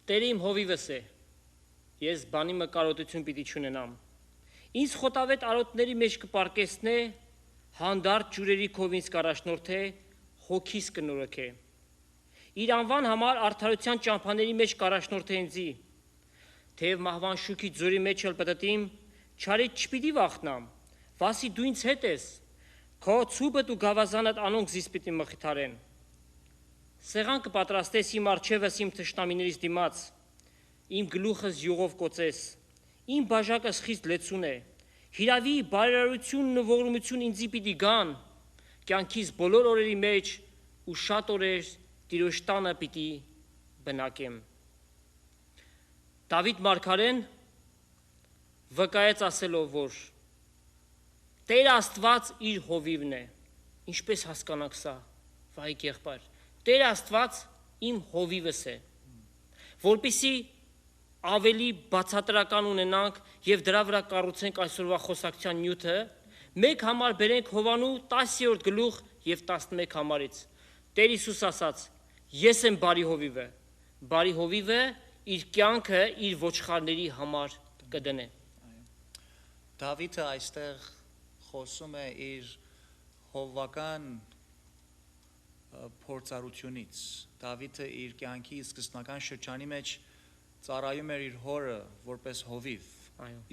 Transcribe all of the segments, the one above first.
Տերը իմ հովիվս է, ես բանի մկարոտություն պիտի չունենամ, ինձ խոտավետ արոտների մեջ կպարկեսնե, հանդարտ ջուրերի քով ինձ կառաջնորդե, հոգիս կնորոգե, իր անվան համար արդարության ճամփաների մեջ կառաջնորդե ինձի, թեև մահվան շուքի ձորի մեջ էլ պտտիմ, չարից չպիտի վախնամ, վասի դու ինձ հետ ես, քո ցուբդ ու գավազանդ անոնք զիս պիտի մխիթարեն, սեղան կպատրաստես իմ առջևս իմ թշնամիներից դիմաց, իմ գլուխս յուղով կոծես, իմ բաժակս խիստ լեցուն է, հիրավի բարերարությունն ու ողորմություն ինձի պիտի գան, կյանքիս բոլոր օրերի մեջ ու շատ օրեր Տիրոջ տանը պիտի բնակեմ։ Դավիթ մարգարեն վկայեց ասելով, որ Տեր Աստված իր հովիվն է, ինչպես հասկանանք սա, վայ եղբայր, Տեր Աստված իմ հովիվս է, որպեսզի ավելի բացատրական ունենանք եւ դրա վրա կառուցենք այսօրվա խոսակցության նյութը, մեկ համար բերենք Հովանու 10-րդ գլուխ եւ 11 համարից։ Տեր Հիսուս ասաց. Ես եմ բարի հովիվը իր կյանքը իր ոչխարների համար կդնե։ Դավիթը այստեղ խոսում է իր հովվական փորձառությունից։ Դավիթը իր կյանքի սկզբնական շրջանի մեջ ծառայում էր իր հորը որպես հովիվ,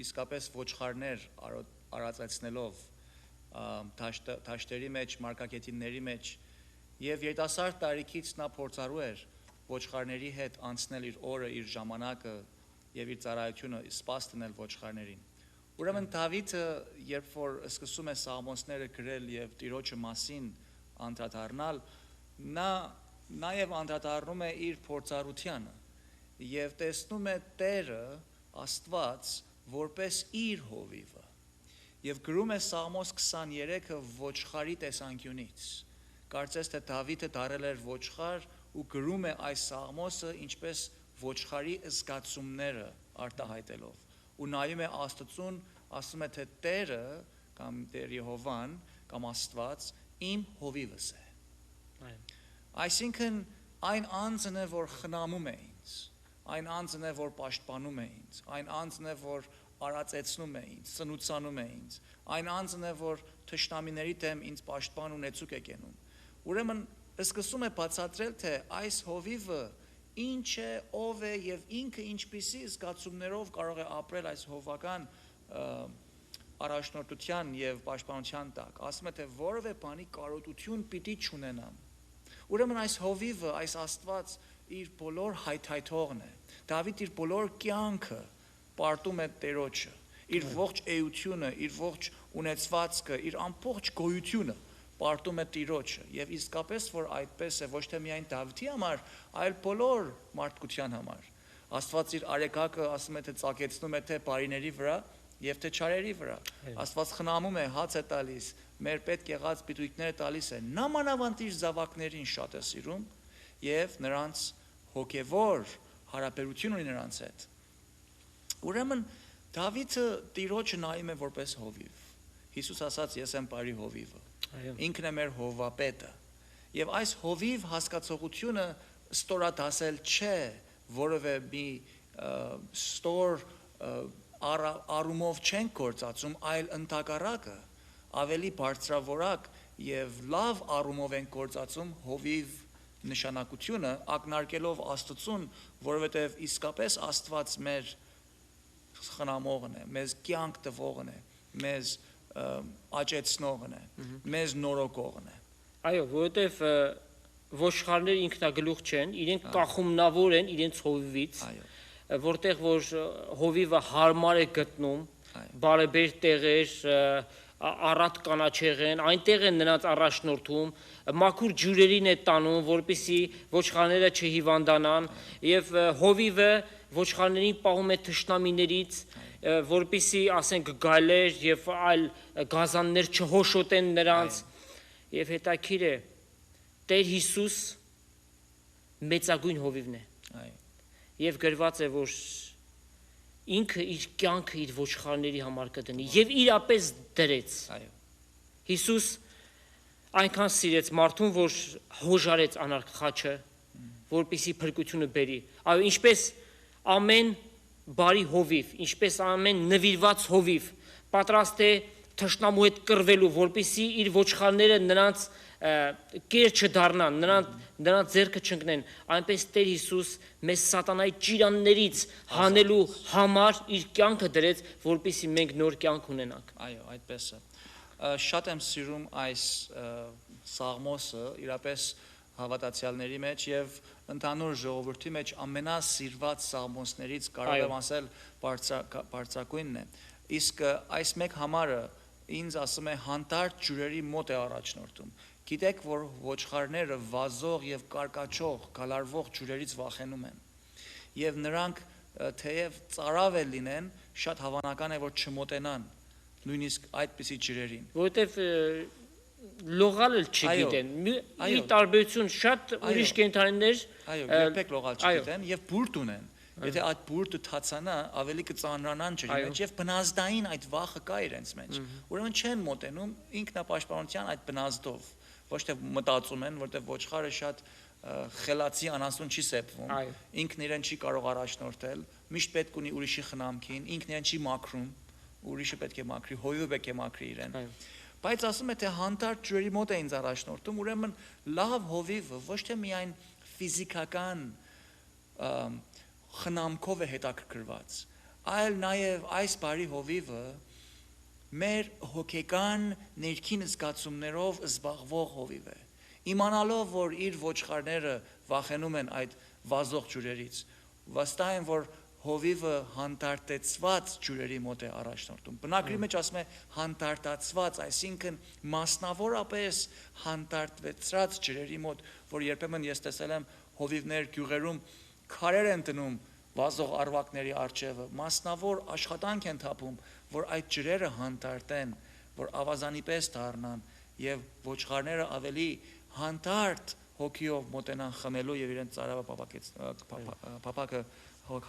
իսկապես ոչխարներ արածեցնելով դաշտերի մեջ, մարգագետինների մեջ, եւ երիտասարդ տարիքից նա փորձառու էր ոչխարների հետ անցնել իր օրը, իր ժամանակը եւ իր ծառայությունը սպաս տնել ոչխարներին։ Ուրեմն Դավիթը, երբ որ սկսում է սաղմոսները գրել եւ Տիրոջը մասին անդրադառնալ, նա նաեւ անդրադառնում է իր փորձառությանը եւ տեսնում է Տերը Աստված որպես իր հովիվը եւ գրում է Սաղմոս 23-ը ոչխարի տեսանկյունից։ Կարծես թե Դավիթը դարել էր ոչխար ու գրում է այս Սաղմոսը ինչպես ոչխարի զգացումները արտահայտելով ու նայում է Աստծուն, ասում է թե Տերը կամ Տեր Եհովան կամ Աստված իմ հովիվս է։ Այսինքն այն անձն է, որ խնամում է ինձ, այն անձն է, որ պաշտպանում է ինձ, այն անձն է, որ արածեցնում է ինձ, սնուցանում է ինձ, այն անձն է, որ թշնամիների դեմ ինձ պաշտպան ու նեցուկ է կենում։ Ուրեմն սկսում է բացատրել, թե այս հովիվը ինչ է, ով է եւ ինքը ինչպիսի զգացումներով կարող է ապրել այս հովվական առաջնորդության եւ պաշտպանության տակ։ Ասում է, թե որևէ բանի կարոտություն պիտի չունենամ։ Ուրեմն այս հովիվը, այս Աստված իր բոլոր հայթայթողն է։ Դավիթ իր բոլոր կյանքը պարտում է Տերոջը, իր ողջ էությունը, իր ողջ ունեցվածքը, իր ամբողջ գոյությունը պարտում է Տիրոջը եւ իսկապես որ այդպես է ոչ թե միայն Դավիթի համար, այլ բոլոր մարդկության համար։ Աստված իր արեգակը ասում է թե ծագեցնում է թե բարիների վրա եւ թե չարերի վրա։ Աստված խնամում է, հաց է տալիս, մեր պետք եղած պիտույքները տալիս է։ Նա մանավանդ իր զավակներին շատ է սիրում եւ նրանց հոգեվոր հարաբերություն ունի նրանց հետ։ Ուրեմն Դավիթը Տիրոջը նայում է որպես հովիվ։ Հիսուս ասաց ես եմ բարի հովիվը։ Ինքն է մեր հովվապետը եւ այս հովիվ հասկացողությունը ստորադասել չէ որևէ մի ստոր առումով չեն գործածում, այլ ընդհակառակը ավելի բարձրավորակ եւ լավ առումով են գործածում հովիվ նշանակությունը ակնարկելով Աստծուն, որովհետեւ իսկապես Աստված մեր խնամողն է, մեզ կյանք տվողն է, մեզ աճեցնողն է, մեզ նորոգողն է։ Այո, որովհետև ոչխարները ինքնագլուխ չեն, իրենք կախումնավոր են իրենց հովիվից, որտեղ որ հովիվը հարմար է գտնում, բարեբեր տեղեր, առատ կանաչեղեն, այնտեղ են նրանց առաջնորդում, մաքուր ջուրերին է տանում, որպեսզի ոչխարները չհիվանդանան, եւ հովիվը ոչխարներին պահում է թշնամիներից, որպեսզի ասենք գայլեր եւ այլ գազաններ չհոշոտեն նրանց եւ հետաքրիր է Տեր Հիսուս մեծագույն հովիվն է եւ գրված է որ ինքը իր կյանքը իր ոչխարների համար կդնի եւ իրապես դրեց Հիսուս այնքան սիրեց մարդուն որ հոժարեց անարգ խաչը որպեսզի փրկությունը բերի այո ինչպես ամեն բարի հովիվ, ինչպես ամեն նվիրված հովիվ, պատրաստ է թշնամու հետ կռվելու, որպեսզի իր ոչխարները նրանց կեր չդառնան, նրանց ձեռքը չընկնեն, այնպես Տեր Հիսուս մեզ սատանայի ճիրաններից հանելու համար իր կյանքը դրեց, որպեսզի մենք նոր կյանք ունենանք։ Այո, այդպես է։ Շատ եմ սիրում այս սաղմոսը, իրապես հավատացյալների մեջ եւ ընդհանուր ժողովրդի մեջ ամենասիրված սաղմոսներից կարող եմ ասել բարձրակույնն է։ Իսկ այս մեկ համարը ինձ ասում է հանդարտ ջուրերի մոտ է առաջնորդում։ Գիտեք, որ ոչխարները վազող եւ կարկաչող, գալարվող ջուրերից վախենում են։ Եվ նրանք թեև ծարավ է լինեն, շատ հավանական է, որ չմոտենան նույնիսկ այդպիսի ջրերին։ Որովհետեւ լողալ չգիտեն։ Մի տարբերություն շատ ուրիշ կենդանիներ, այո, երբեք լողալ չգիտեն եւ բուրդ ունեն։ Եթե այդ բուրդը թացանա, ավելի կծանրանան ջրի մեջ եւ բնազդային այդ վախը կա իրենց մեջ։ Ուրեմն չեն մոտենում ինքնապաշտպանության այդ բնազդով, ոչ թե մտածում են, որտեղ ոչխարը շատ խելացի անասուն չի սեպվում, ինքն իրեն չի կարող առաջնորդել, միշտ պետք ունի ուրիշի խնամքին, ինքն իրեն չի մաքրում, ուրիշը պետք է մաքրի, հոյու պետք է մաքրի իրեն։ Բայց ասում է թե հանդարտ ջրերի մոտ է ինձ առաջնորդում, ուրեմն լավ հովիվը ոչ թե միայն ֆիզիկական խնամքով է հետաքրքրված, այլ նաև այս բարի հովիվը մեր հոգեկան ներքին զգացումներով զբաղվող հովիվ է, իմանալով, որ իր ոչխարները վախենում են այդ վազող ջուրերից, վստահ են, որ հովիվը հանդարտեցված ջուրերի մոտ է առաջնորդում։ Բնակրի մեջ ասում է հանդարտացված, այսինքն մասնավորապես հանդարտվեցրած ջրերի մոտ, որ երբեմն ես տեսել եմ հովիվներ գյուղերում քարեր են դնում վազող արվակների առջևը, մասնավոր աշխատանք են թափում, որ այդ ջրերը հանդարտեն, որ ավազանի պես դառնան եւ ոչխարները ավելի հանդարտ հոգիով մոտենան խմելու եւ իրենց ծարավը փապակը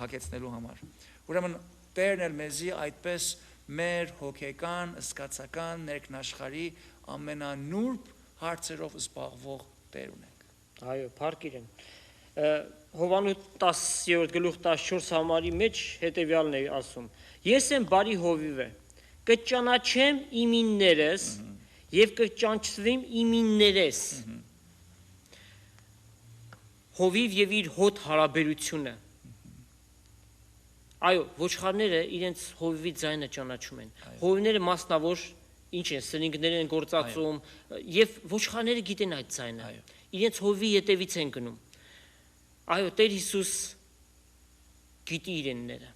հագեցնելու համար։ Ուրեմն Տերն էլ մեզի այդպես մեր հոգեկան, զգացական ներքնաշխարհի ամենանուրբ հարցերով զբաղվող Տեր ունենք։ Այո, փառք իրեն։ Հովանու 10-րդ գլուխ 14 համարի մեջ հետևյալն է ասում. Ես եմ բարի հովիվը, կճանաչեմ իմ իններս եւ կճանչվեմ իմ իններես։ Հովիվ եւ իր հոտ հարաբերությունը։ Այո, ոչխարները իրենց հովիվի ձայնը ճանաչում են։ Հովիվները մասնավոր ինչ են, սրինգներ են գործածում եւ ոչխարները գիտեն այդ ձայնը։ Իրենց հովիվի ետևից են գնում։ Այո, Տեր Հիսուս գիտի իրենները։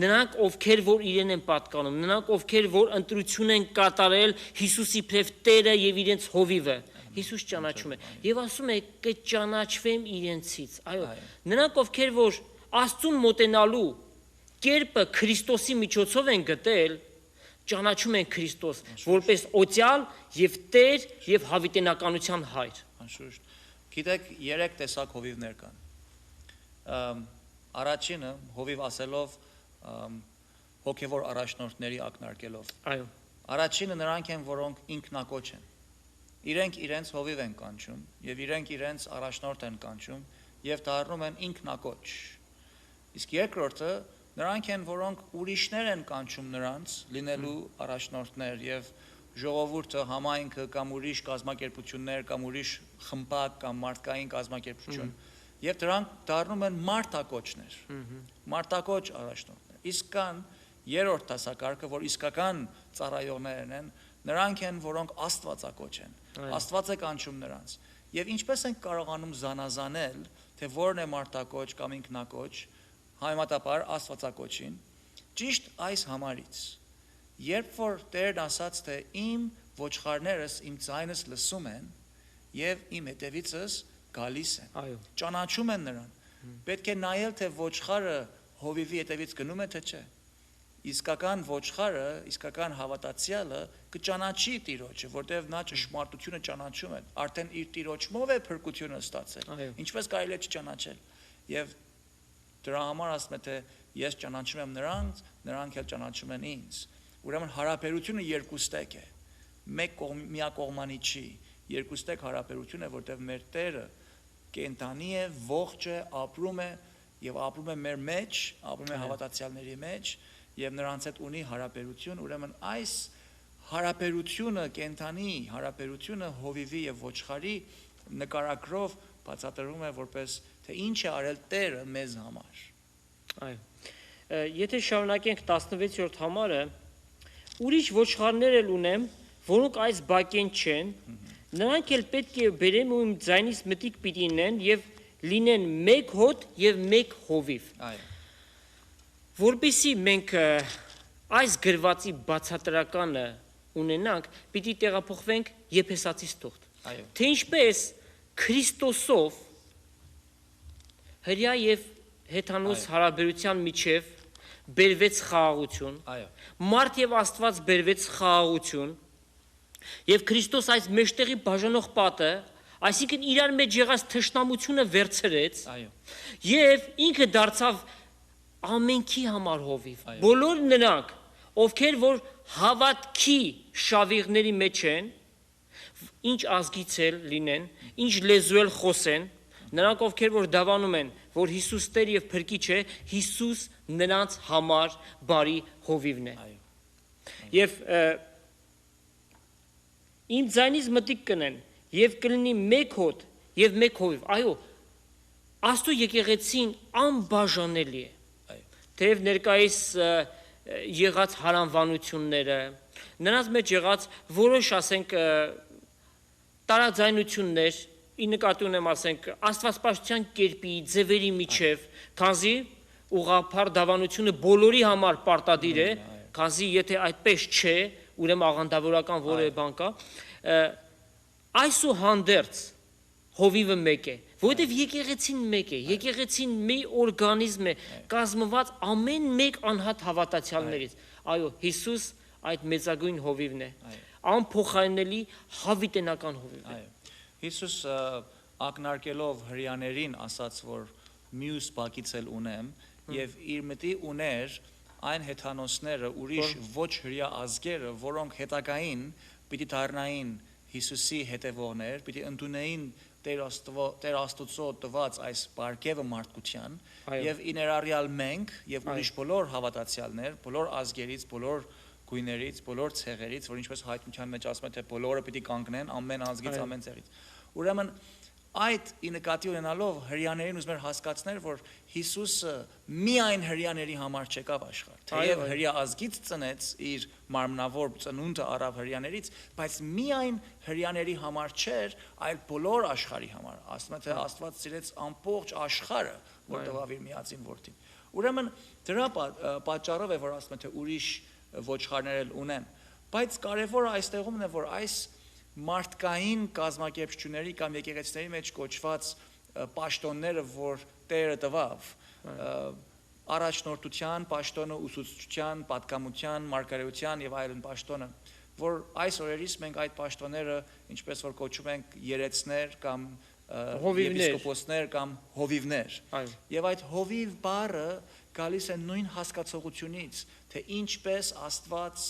Նրանք, ովքեր որ իրեն են պատկանում, նրանք, ովքեր որ ընտրություն են կատարել Հիսուսի իբրև Տերը եւ իրենց հովիվը, Հիսուս ճանաչում է եւ ասում է կճանաչվեմ իրենցից։ Այո, նրանք, ովքեր որ Աստծուն մոտենալու կերպը Քրիստոսի միջոցով են գտել, ճանաչում են Քրիստոս որպես օծյալ եւ Տեր եւ հավիտենականության հայր։ Անշուշտ։ Գիտեք, 3 տեսակ հովիվներ կան։ Առաջինը հովիվ ասելով հոգևոր առաջնորդների ակնարկելով։ Այո։ Առաջինը նրանք են, որոնք ինքնակոչ են։ Իրենք իրենց հովիվ են կանչում եւ իրենք իրենց առաջնորդ են կանչում եւ դառնում են ինքնակոչ։ Իսկ երկրորդը նրանք են, որոնք ուրիշներ են կանչում նրանց լինելու առաջնորդներ եւ ժողովուրդը, համայնքը կամ ուրիշ կազմակերպություններ կամ ուրիշ խմբակ կամ մարդկային կազմակերպություն եւ դրանք դառնում են մարտակոչներ, մարտակոչ առաջնորդներ։ Իսկ կան երրորդ դասակարգը, որ իսկական ծառայողներն են, նրանք են, որոնք աստվածակոչ են։ Աստված է կանչում նրանց։ Եվ ինչպես են կարողանում զանազանել, թե որն է մարտակոչ կամ ինքնակոչ, համեմատաբար աստվածակոչին, ճիշտ այս համարից։ Երբ որ Տերն ասաց, թե իմ ոչխարներս իմ ձայնս լսում են եւ իմ հետևիցս գալիս են, ճանաչում են նրան, պետք է նայել, թե ոչխարը հովիվի հետևից գնում է, թե չէ։ Իսկական ոչխարը, իսկական հավատացյալը կճանաչի Տիրոջը, որտեղ նա ճշմարտությունը ճանաչում է, արդեն իր Տիրոջով է փրկությունը ստացել։ Ինչպես կարելի է չճանաչել։ Եւ դրա համար ասում է, թե ես ճանաչում եմ նրանց, նրանք էլ ճանաչում են ինձ։ Ուրեմն հարաբերությունը երկուստեք է։ Միակողմանի չի։ Երկուստեք հարաբերություն է, որտեղ մեր Տերը կենտանի է, ողջ է, ապրում է եւ ապրում է մեր մեջ, ապրում է հավատացյալների մեջ եւ նրանց հետ ունի հարաբերություն, ուրեմն այս հարաբերությունը, կենթանի հարաբերությունը հովիվի եւ ոչխարի նկարագրով բացատրվում է որպես թե ինչ է արել Տերը մեզ համար։ Այո։ Եթե շարունակենք 16-րդ համարը, ուրիշ ոչխարներ էլ ունեմ, որոնք այս բակեն չեն, նրանք էլ պետք է բերեմ ու իմ ձայնից մտիկ պիտի լինեն եւ լինեն մեկ հոտ եւ մեկ հովիվ։ Այո։ Որպեսզի մենք այս գրվածի բացատրականը ունենանք, պիտի տեղափոխվենք Եփեսացիս թողտ։ Այո։ Թե ինչպես Քրիստոսով հրյա եւ հեթանոս հարաբերության միջև բերվեց խաղաղություն, Այո։ մարդ եւ Աստված բերվեց խաղաղություն, եւ Քրիստոս այս մեջտեղի բաժանող պատը, այսինքն իրար մեջ եղած թշնամությունը վերցրեց, Այո։ եւ ինքը դարձավ ամենքի համար հովիվ։ Բոլոր նրանք, ովքեր որ հավատքի շավիղների մեջ են, ինչ ազգից էլ լինեն, ինչ լեզու էլ խոսեն, նրանք ովքեր որ դավանում են, որ Հիսուս Տեր եւ Փրկիչ է, Հիսուս նրանց համար բարի հովիվն է։ Այո։ Եվ իմ ձայնից մտիկ կնեն եւ կլինի մեկ հոտ եւ մեկ հովիվ։ Այո, Աստծո եկեղեցին անբաժանելի է։ Այո։ Թեև ներկայիս եղած հարանվանությունները, նրանց մեջ եղած որոշ, ասենք, տարաձայնություններ, ի նկատի ունեմ, ասենք, աստվածպաշտության կերպի, ձևերի միջև, քանզի ուղղափառ դավանությունը բոլորի համար պարտադիր է, քանզի եթե այդպես չէ, ուրեմն աղանդավորական որևէ բան կա, այսուհանդերձ հովիվը մեկ է, որովհետև եկեղեցին մեկ է, եկեղեցին մի օրգանիզմ է, կազմված ամեն մեկ անհատ հավատացյալներից։ Այո, Հիսուս այդ մեծագույն հովիվն է, անփոխարինելի հավիտենական հովիվ է։ Հիսուս ակնարկելով հրյաներին ասաց, որ մյուս բակից էլ ունեմ, եւ իր մտի ուներ այն հեթանոսները, ուրիշ ոչ հրյա ազգերը, որոնք հետագային պիտի դառնային Հիսուսի հետևողներ, պիտի ընդունեին Տեր Աստծո տված այս բարգևը մարդկության, եւ իներարյալ մենք եւ ուրիշ բոլոր հավատացյալներ, բոլոր ազգերից, բոլոր գույներից, բոլոր ցեղերից, որ ինչպես հայտնության մեջ ասում է, թե բոլորը պիտի կանգնեն ամեն ազգից, ամեն ցեղից։ Ուրեմն այդ ի նկատի ունենալով հրյաներին ուզում էր հասկացնել, որ Հիսուսը միայն հրյաների համար չեկավ աշխարհ, թեև հրյա ազգից ծնեց իր մարմնավոր ծնունդը առավ հրյաներից, բայց միայն հրյաների համար չէր, այլ բոլոր աշխարհի համար։ Ասում է, թե Աստված սիրեց ամբողջ աշխարհը, որ տվավ իր միածին որդին։ Ուրեմն դրա պատճառով է, որ ասում է, թե ուրիշ ոչխարներ էլ ունեն, բայց կարևորը այստեղումն է, որ այս մարդկային կազմակերպությունների կամ եկեղեցիների մեջ կոչված պաշտոնները, որ Տերը տվավ, առաջնորդության, պաշտոնը, ուսուցչության, պատգամության, մարգարեության եւ այլն պաշտոնը, որ այս օրերից մենք այդ պաշտոնները, ինչպես որ կոչում ենք երեցներ կամ եպիսկոպոսներ կամ հովիվներ, եւ այդ հովիվ բառը գալիս է նույն հասկացողությունից, թե ինչպես Աստված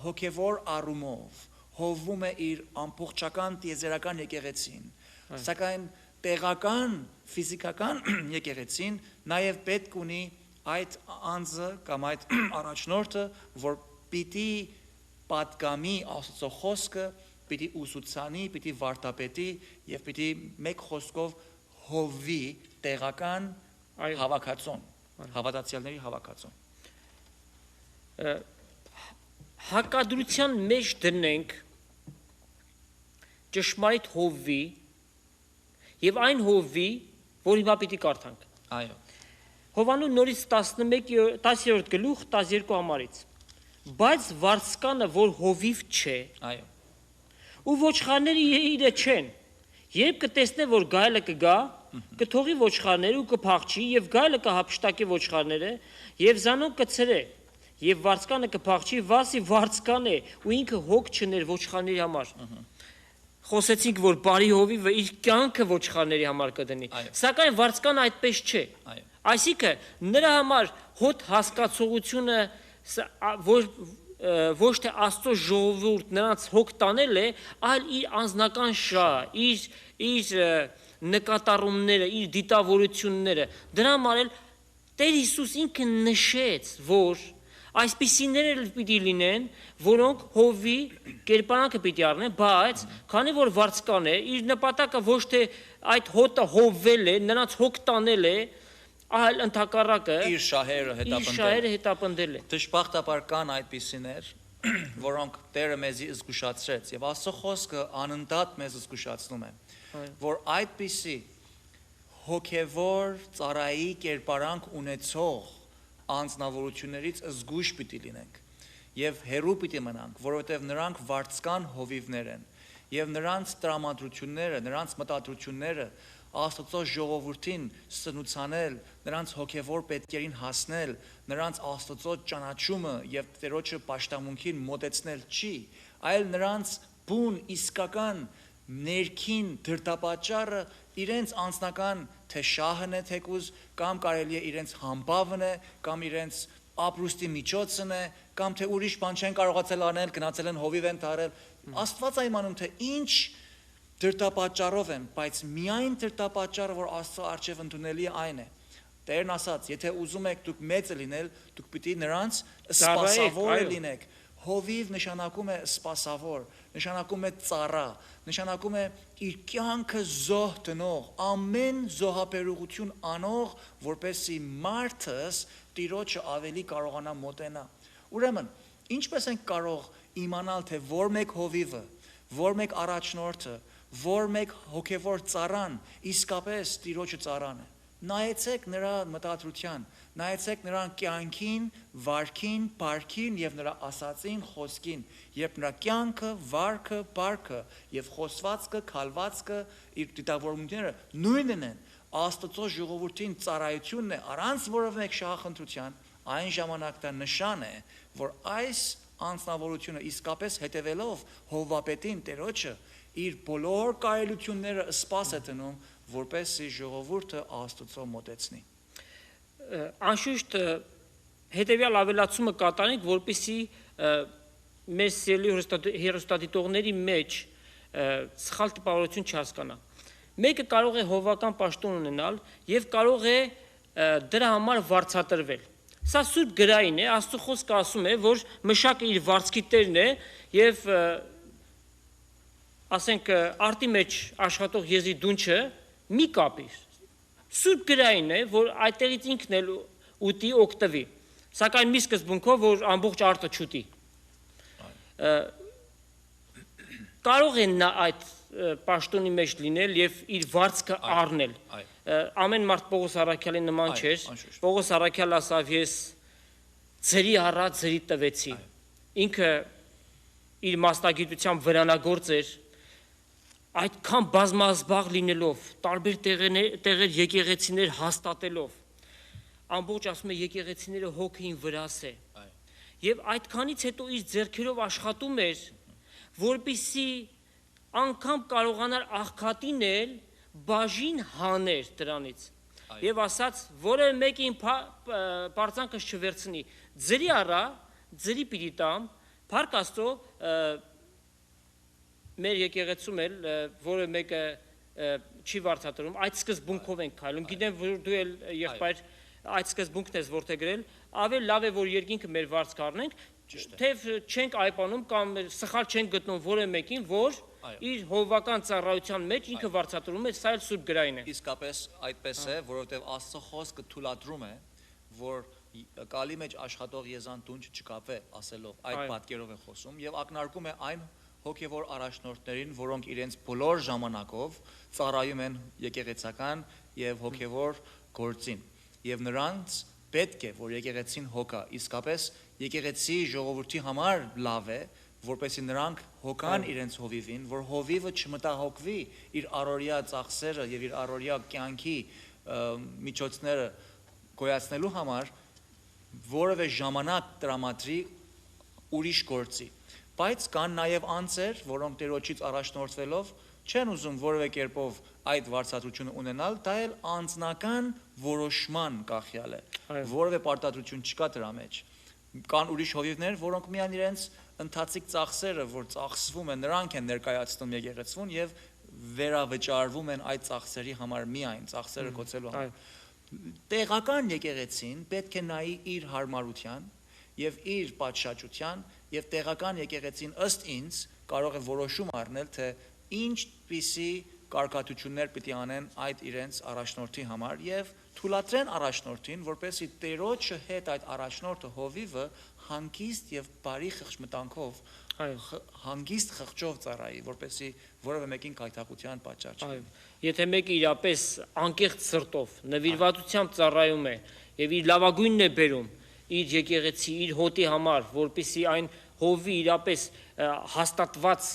հոգևոր առումով հովվում է իր ամբողջական տիեզերական եկեղեցին, սակայն տեղական ֆիզիկական եկեղեցին նաև պետք ունի այդ անձը կամ այդ առաջնորդը, որ պիտի պատգամի Աստծո խոսքը, պիտի ուսուցանի, պիտի վարդապետի եւ պիտի մեկ խոսքով հովվի տեղական հավաքածուն, հավատացյալների հավաքածուն։ Հակադրության մեջ դնենք ճշմարիտ հովվի եւ այն հովվի, որ հիմա պիտի կարդանք։ Այո։ Հովանու նորից 10-րդ գլուխ 12 համարից։ Բայց վարձկանը, որ հովիվ չէ, այո, ու ոչխարները իրը չեն, երբ կտեսնե, որ գայլը կգա, կթողի ոչխարները ու կփախչի եւ գայլը կհափշտակի ոչխարները եւ զանոն կցրե եւ վարձկանը կփախչի, վասի վարձկան է ու ինքը հոգ չներ ոչխարների համար։ Խոսեցինք, որ բարի հովիվը իր կյանքը ոչխարների համար կդնի, սակայն վարձկանը այդպես չէ։ Այսինքն նրա համար հոտ հասկացողությունը որ ոչ թե Աստծո ժողովուրդ նրանց հոգ տանել է, այլ իր անձնական շահ, իր նկատառումները, իր դիտավորությունները, դրա համար էլ Տեր Հիսուս ինքը նշեց, որ այսպիսիներ էլ պիտի լինեն, որոնք հովի կերպարանքը պիտի առնեն, բայց քանի որ վարձկան է, իր նպատակը ոչ թե այդ հոտը հովվել է, նրանց հոգ տանել է, այլ ընդհակառակը իր շահերը հետապնդել է։ Դժբախտաբար կան այդպիսիներ, որոնք Տերը մեզի զգուշացրեց, եւ Աստծո խոսքը անընդհատ մեզ զգուշացնում է, որ այդպիսի հոգևոր ծառայի կերպարանք ունեցող անձնավորություններից զգույշ պիտի լինենք եւ հերու պիտի մնանք, որովհետեւ նրանք վարձկան հովիվներ են եւ նրանց տրամադրությունները, նրանց մտադրությունները Աստծո ժողովրդին սնուցանել, նրանց հոգևոր պետքերին հասնել, նրանց Աստծո ճանաչումը եւ Տերոջը պաշտամունքին մոտեցնել չի, այլ նրանց բուն իսկական ներքին դրդապատճառը իրենց անձնական թե շահն է թեկուզ կամ կարելի է իրենց համբավն է կամ իրենց ապրուստի միջոցն է կամ թե ուրիշ բան չեն կարողացել անել, գնացել են հովիվ են տարել, Աստված է իմանում թե ինչ դրդապատճառով են, բայց միայն դրդապատճառը, որ Աստծո առջև ընդունելի է այն է։ Տերն ասաց, եթե ուզում եք դուք մեծը լինել, դուք պիտի նրանց սպասավոր լինեք։ Հովիվ նշանակում է սպասավոր, նշանակում է ծառա, նշանակում է իր կյանքը զոհ տնող, ամեն զոհաբերողություն անող, որպեսզի մարդս Տիրոջը ավելի կարողանա մոտենա։ Ուրեմն, ինչպես ենք կարող իմանալ, թե որ մեկ հովիվը, որ մեկ առաջնորդը, որ մեկ հոգևոր ծառան իսկապես Տիրոջը ծառան է։ Նայեցեք նրա մտադրության, նայեցեք նրա կյանքին, վարքին, բարքին եւ նրա ասածին, խոսքին, երբ նրա կյանքը, վարքը, բարքը եւ խոսվածքը, քալվածքը, իր դիտավորումները նույնն են, Աստծո ժողովրդին ծառայությունն է, առանց որևէ մեկ շահախնդրության, այն ժամանակ դա նշան է, որ այս անձնավորությունը իսկապես հետևելով Հովվապետին Տերոջը իր բոլոր կարելությունները սպաս է տնում, որպեսզի ժողովուրդը Աստծո մոտեցնի։ Անշուշտ հետևյալ ավելացումը կատարենք, որպեսզի մեր սիրելի հեռուստադիտողների մեջ սխալ տպավորություն չհասկանա։ Մեկը կարող է հովվական պաշտոն ունենալ եւ կարող է դրա համար վարձատրվել։ Սա սուրբ գրային է, Աստծո խոսքը ասում է, որ մշակը իր վարձքի տերն է եւ ասենք արտի մեջ աշխատող եզրի դունչը մի կապիր։ Սուրբ գրային է, որ այդտեղից ինքն էլ ուտի օգտվի, սակայն մի սկզբունքով, որ ամբողջ արտը չուտի։ Կարող է նա այդ պաշտոնի մեջ լինել եւ իր վարձքը առնել։ Ամեն մարդ Պողոս Առաքյալի նման չէր։ Պողոս Առաքյալը ասավ, ես ձերի առած ձերի տվեցի։ Ինքը իր մասնագիտությամբ վրանագործ էր, այդքան բազմազբաղ լինելով, տարբեր տեղեր եկեղեցիներ հաստատելով, ամբողջ ասում է եկեղեցիները հոգին վրաս է։ Եվ այդքանից հետո իր ձեռքերով աշխատում էր, որպեսզի անգամ կարողանար աղքատին էլ բաժին հաներ դրանից։ Եվ ասաց, որևէ մեկին պարծանքս չվերցնի, ձերի առա, ձերի պիտի տամ, փառք Աստծո, մեր եկեղեցում էլ որևէ մեկը չի վարձատրում, այդ սկզբունքով ենք քայլում, գիտեմ, որ դու էլ եղբայր այդ սկզբունքն ես որդեգրել, ավելի լավ է, որ երկինքը մեր վարձ կառնենք, թեև չենք այպանում կամ սխալ չենք գտնում որևէ մեկին, որ իր հովվական ծառայության մեջ ինքը վարձատրում է, սա էլ սուրբ գրային է։ Իսկապես այդպես է, որովհետև Աստծո խոսքը թույլատրում է, որ կալի մեջ աշխատող եզան տուն չկապե, ասելով, այդ պատկերով է խոսում եւ ակնարկում է այն հոգևոր առաջնորդներին, որոնք իրենց բոլոր ժամանակով ծառայում են եկեղեցական եւ հոգևոր գործին եւ նրանց պետք է, որ եկեղեցին հոգա, իսկապես եկեղեցի ժողովրդի համար լավ է, որպեսզի նրանք հոգան իրենց հովիվին, որ հովիվը չմտահոգվի իր առօրյա ծախսերը եւ իր առօրյա կյանքի միջոցները գոյացնելու համար որևէ ժամանակ տրամադրի ուրիշ գործի։ Բայց կան նաև անձեր, որոնք Տերոջից առաջնորդվելով չեն ուզում որևէ կերպով այդ վարձատրությունը ունենալ, դա էլ անձնական որոշման կախյալ է։ Որևէ պարտադրություն չկա դրա մեջ։ Կան ուրիշ հովիվներ, որոնք միայն իրենց ընթացիկ ծախսերը, որ ծախսվում են, նրանք են ներկայացնում եկեղեցուն եւ վերավճարվում են այդ ծախսերի համար միայն ծախսերը կոչելու համար։ Տեղական եկեղեցին պետք է նայի իր հարմարության եւ իր պատշաճության եւ տեղական եկեղեցին ըստ ինձ կարող է որոշում առնել, թե ինչպիսի կարգատություններ պիտի անեն այդ իրենց առաջնորդի համար եւ թույլատրեն առաջնորդին, որպեսզի Տերոջը հետ այդ առաջնորդը հովիվը հանգիստ եւ բարի խղճմտանքով հանգիստ խղճով ծառայի, որպեսզի որևէ մեկին կայթակղության պատճառ չի։ Եթե մեկը իրապես անկեղծ սրտով նվիրվածությամբ ծառայում է եւ իր լավագույնն է բերում իր եկեղեցի, իր հոտի համար, որպեսզի այն հովի իրապես հաստատված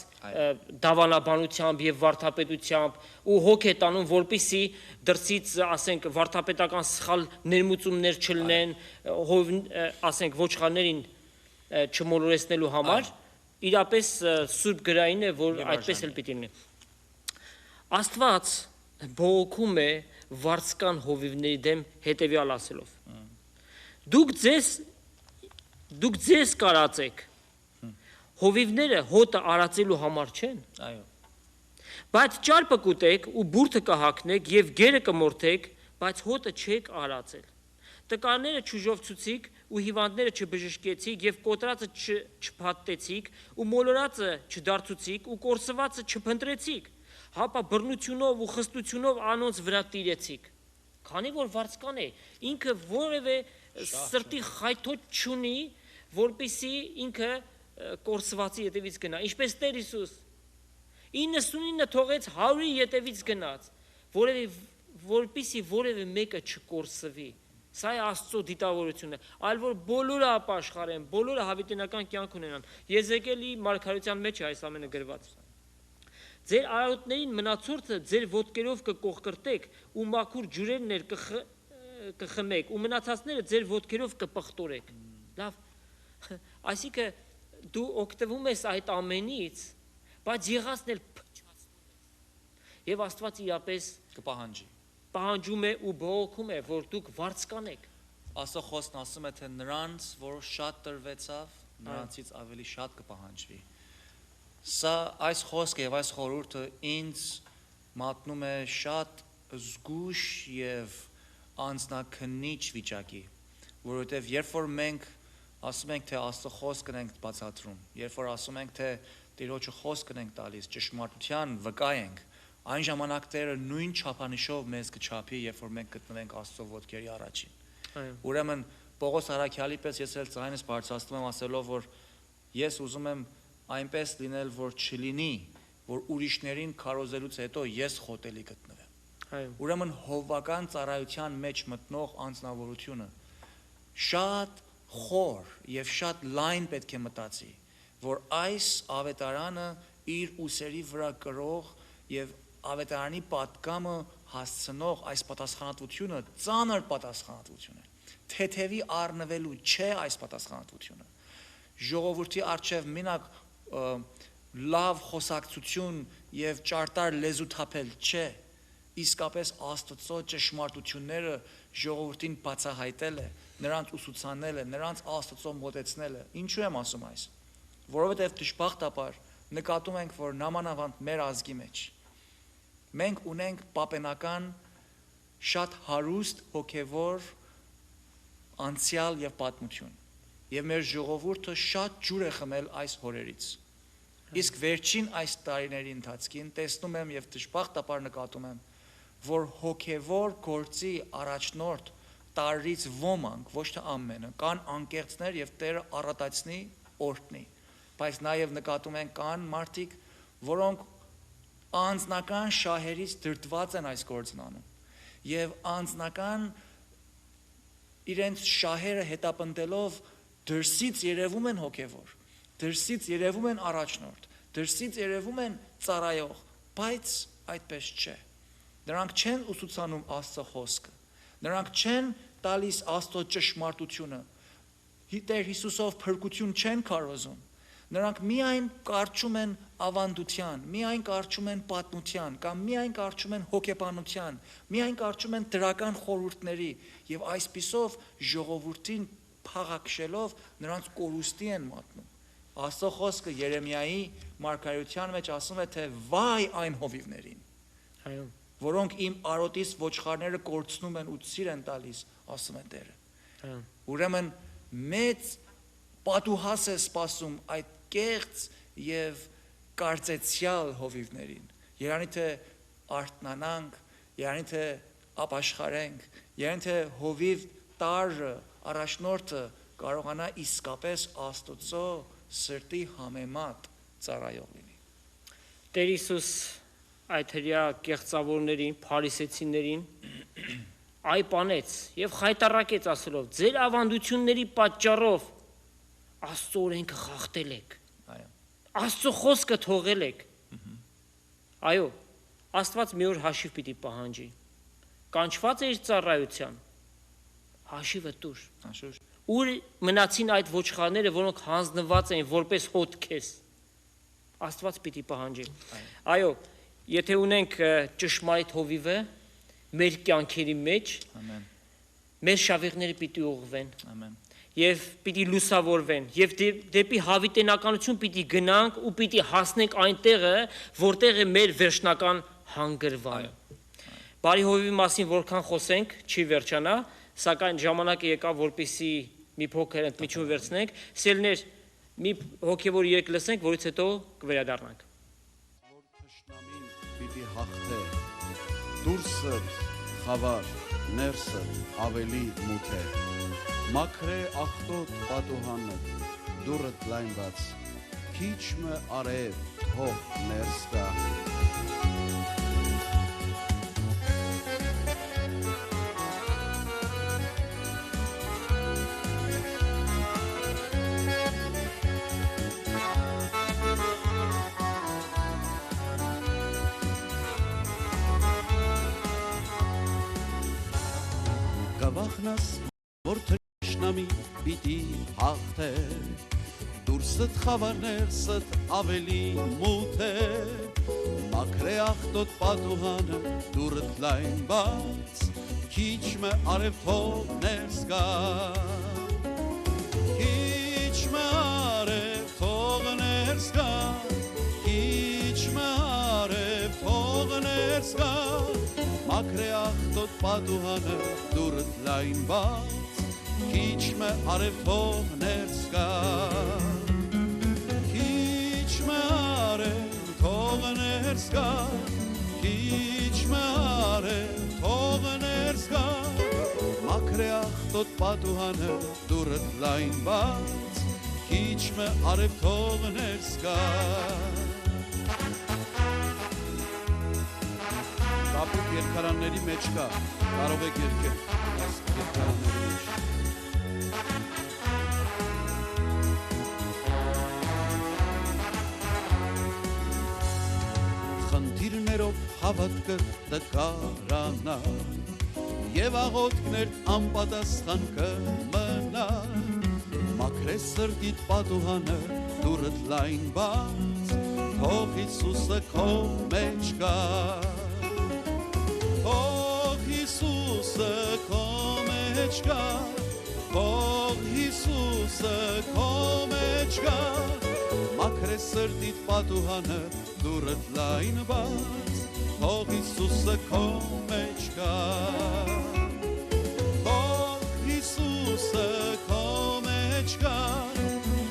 դավանաբանությամբ եւ վարդապետությամբ ու հոգ է տանում, որպեսզի դրսից, ասենք, վարդապետական սխալ ներմուծումներ չլինեն, ասենք, ոչխարներին չմոլորեցնելու համար, իրապես սուրբ գրային է, որ այդպես էլ պիտի լինի։ Աստված բողոքում է վարձկան հովիվների դեմ հետևյալ ասելով. Դուք ձեզ կարածեք, հովիվները հոտը արածելու համար չեն, բայց ճարպը կուտեք ու բուրդը կհագնեք եւ գերը կմորթեք, բայց հոտը չեք արածել։ Տկարները չուժովցուցիք ու հիվանդները չբժշկեցիք եւ կոտրածը չփաթթեցիք ու մոլորածը չդարձուցիք ու կորսվածը չփնտրեցիք, հապա բռնությունով ու խստությունով անոնց վրա տիրեցիք։ Քանի որ վարձկան է, ինքը որևէ սրտի խայթոց չունի, որպեսզի ինքը կորսվածի ետևից գնա, ինչպես Տեր Հիսուս 99 թողեց 100-ի ետևից գնաց, որպեսզի որևէ մեկը չկորսվի։ Սա է Աստծո դիտավորությունը, այլ որ բոլորը ապաշխարեն, բոլորը հավիտենական կյանք ունենան։ Եզեկիելի մարգարեության մեջ է այս ամենը գրված։ Ձեր արարողներին մնացորդը ձեր ոտքերով կկողկրտեք ու մաքուր ջուրերներ կխմեք ու մնացածները ձեր ոտքերով կպղտորեք։ Լավ, այսինքն դու օգտվում ես այդ ամենից, բայց եղածն էլ փչացնում ես։ Եվ Աստված իրապես պահանջում է ու բողոքում է, որ դուք վարձկանեք։ Աստծո խոսքն ասում է, թե նրանց, որ շատ տրվեցավ, նրանցից ավելի շատ կպահանջվի։ Սա այս խոսքը եւ այս խորհուրդը ինձ մատնում է շատ զգուշ եւ անձնակնիչ վիճակի, որովհետեւ երբ որ մենք ասում ենք, թե Աստծո խոսքն ենք բացատրում, երբ որ ասում ենք, թե Տիրոջը խոսքն ենք տալիս, ճշմարտության վկա ենք, այն ժամանակ Տերը նույն չափանիշով մեզ կչափի, երբ որ մենք գտնվենք Աստծո ոտքերի առաջին։ Ուրեմն Պողոս Արաքյալի պես ես էլ ձայնս բարձրացնում եմ ասելով, որ ես ուզում եմ այնպես լինել, որ չլինի, որ ուրիշներին քարոզելուց հետո ես խոտելի գտնվեմ։ Ուրեմն հովվական ծառայության մեջ մտնող անձնավորությունը շատ խոր եւ շատ լայն պետք է մտածի, որ այս ավետարանը իր ուսերի վրա կրող եւ ավետարանի պատգամը հասցնող այս պատասխանատվությունը ծանր պատասխանատվություն է։ Թեթևի առնվելու չէ այս պատասխանատվությունը։ Ժողովրդի արչեւ մենակ լավ խոսակցություն եւ ճարտար լեզու թափել չէ, իսկապես Աստծո ճշմարտությունները ժողովրդին բացահայտել է, նրանց ուսուցանել է, նրանց Աստծո մոտեցնել է։ Ինչու եմ ասում այս։ Որովհետեւ դժբախտաբար նկատում ենք, որ նամանավանդ մեր ազգի մեջ մենք ունենք պապենական շատ հարուստ հոգևոր անցյալ եւ պատմություն եւ մեր ժողովուրդը շատ ջուր է խմել այս հորերից։ Իսկ վերջին այս տարիների ընթացքին տեսնում եմ եւ դժբախտաբար նկատում եմ, որ հոգևոր գործի առաջնորդ տարրից ոմանք, ոչ թե ամենը, կան անկեղծներ եւ Տերը առատացնի օրհնի, բայց նաեւ նկատում ենք կան մարդիկ, որոնք անձնական շահերից դրդված են այս գործն անում եւ անձնական իրենց շահերը հետապնդելով դրսից երևում են հոգևոր, դրսից երևում են առաջնորդ, դրսից երևում են ծառայող, բայց այդպես չէ։ Նրանք չեն ուսուցանում Աստծո խոսքը, նրանք չեն տալիս Աստծո ճշմարտությունը, Տեր Հիսուսով փրկություն չեն քարոզում, նրանք միայն կարճում են ավանդության, միայն կարճում են պատմության, կամ միայն կարճում են հոգեբանության, միայն կարճում են դրական խորհուրդների եւ այսպիսով ժողովրդին փաղաքշելով նրանց կորուստի են մատնում։ Աստծո խոսքը Երեմիայի մարգարեության մեջ ասում է, թե վայ այն հովիվներին, Այո։ որոնք իմ արոտից ոչխարները կորցնում են ու ցիր են տալիս, ասում է Տերը։ Այո։ Ուրեմն մեծ պատուհաս է սպասում այդ կեղծ եւ կարծեցյալ հովիվներին։ Երանի թե արթնանանք, երանի թե ապաշխարենք, երանի թե հովիվ տարը, առաջնորդը կարողանա իսկապես Աստծո սրտի համեմատ ծառայող լինի։ Տեր Հիսուս այդ հրյա կեղծավորներին, փարիսեցիներին այ պանեց եւ խայտարակեց ասելով. ձեր ավանդությունների պատճառով Աստծո օրենքը խախտել եք։ Այո։ Աստծո խոսքը թողել եք։ Այո, Աստված մի օր հաշիվ պիտի պահանջի։ Կանչված է իր ծառայության։ Հաշիվը տուր։ Անշուշտ։ Ուր մնացին այդ ոչխարները, որոնք հանձնված էին որպես հոտքես։ Աստված պիտի պահանջի։ Այո, եթե ունենք ճշմարիտ հովիվը մեր կյանքերի մեջ, Ամեն։ մեր շավիղները պիտի ուղղվեն Ամեն։ եւ պիտի լուսավորվեն եւ դեպի հավիտենականություն պիտի գնանք ու պիտի հասնենք այնտեղը, որտեղ է մեր վերջնական հանգրվանը։ Բարի հովիվի մասին որքան խոսենք, չի վերջանա, սակայն ժամանակը եկավ, որպեսզի մի փոքր ընդմիջում վերցնենք, սիրելիներ, մի հոգևոր երգ լսենք, որից հետո կվերադառնանք։ Որ թշնամին պիտի հաղթե, դուրսը խավար, ներսը ավելի մութ է, մաքրե աղտոտ պատուհանը, դուրդ լայն բաց, քիչ մը արև թող ներս գա։ Գավախնաս, որ թշնամի պիտի հաղթե, դուրսըտ խավար ներսըտ ավելի մութ է, մաքրե աղտոտ պատուհանը դուրդ լայն բաց, քիչ մը արև թող ներս գա, քիչ մը արև թող ներս գա, քիչ մը արև թող ներս գա, մաքրե աղտոտ պատուհանը դուրդ լայն բաց, քիչ մը արև թող ներս գա, քիչ մը արև թող ներս գա, քիչ մը արև թող ներս գա, մաքրե աղտոտ պատուհանը դուրդ լայն բաց, քիչ մը արև թող ներս գա։ Կապուտ երկարանների մեջ կա, կարող եք երկել այս երկարանների մեջ։ Խնդիրներով հավատքը դկարանա, և աղոտքներ անպատասխան կմնա, մաքրե սրտիդ պատուհանը դուրդ լայն բաց, թող Հիսուսը քո մեջ կա։ Թող Հիսուսը քո մեջ կա, թող Հիսուսը քո մեջ կա, մաքրե սրտիդ պատուհանը դուրդ լայն բաց, թող Հիսուսը քո մեջ կա, թող Հիսուսը քո մեջ կա,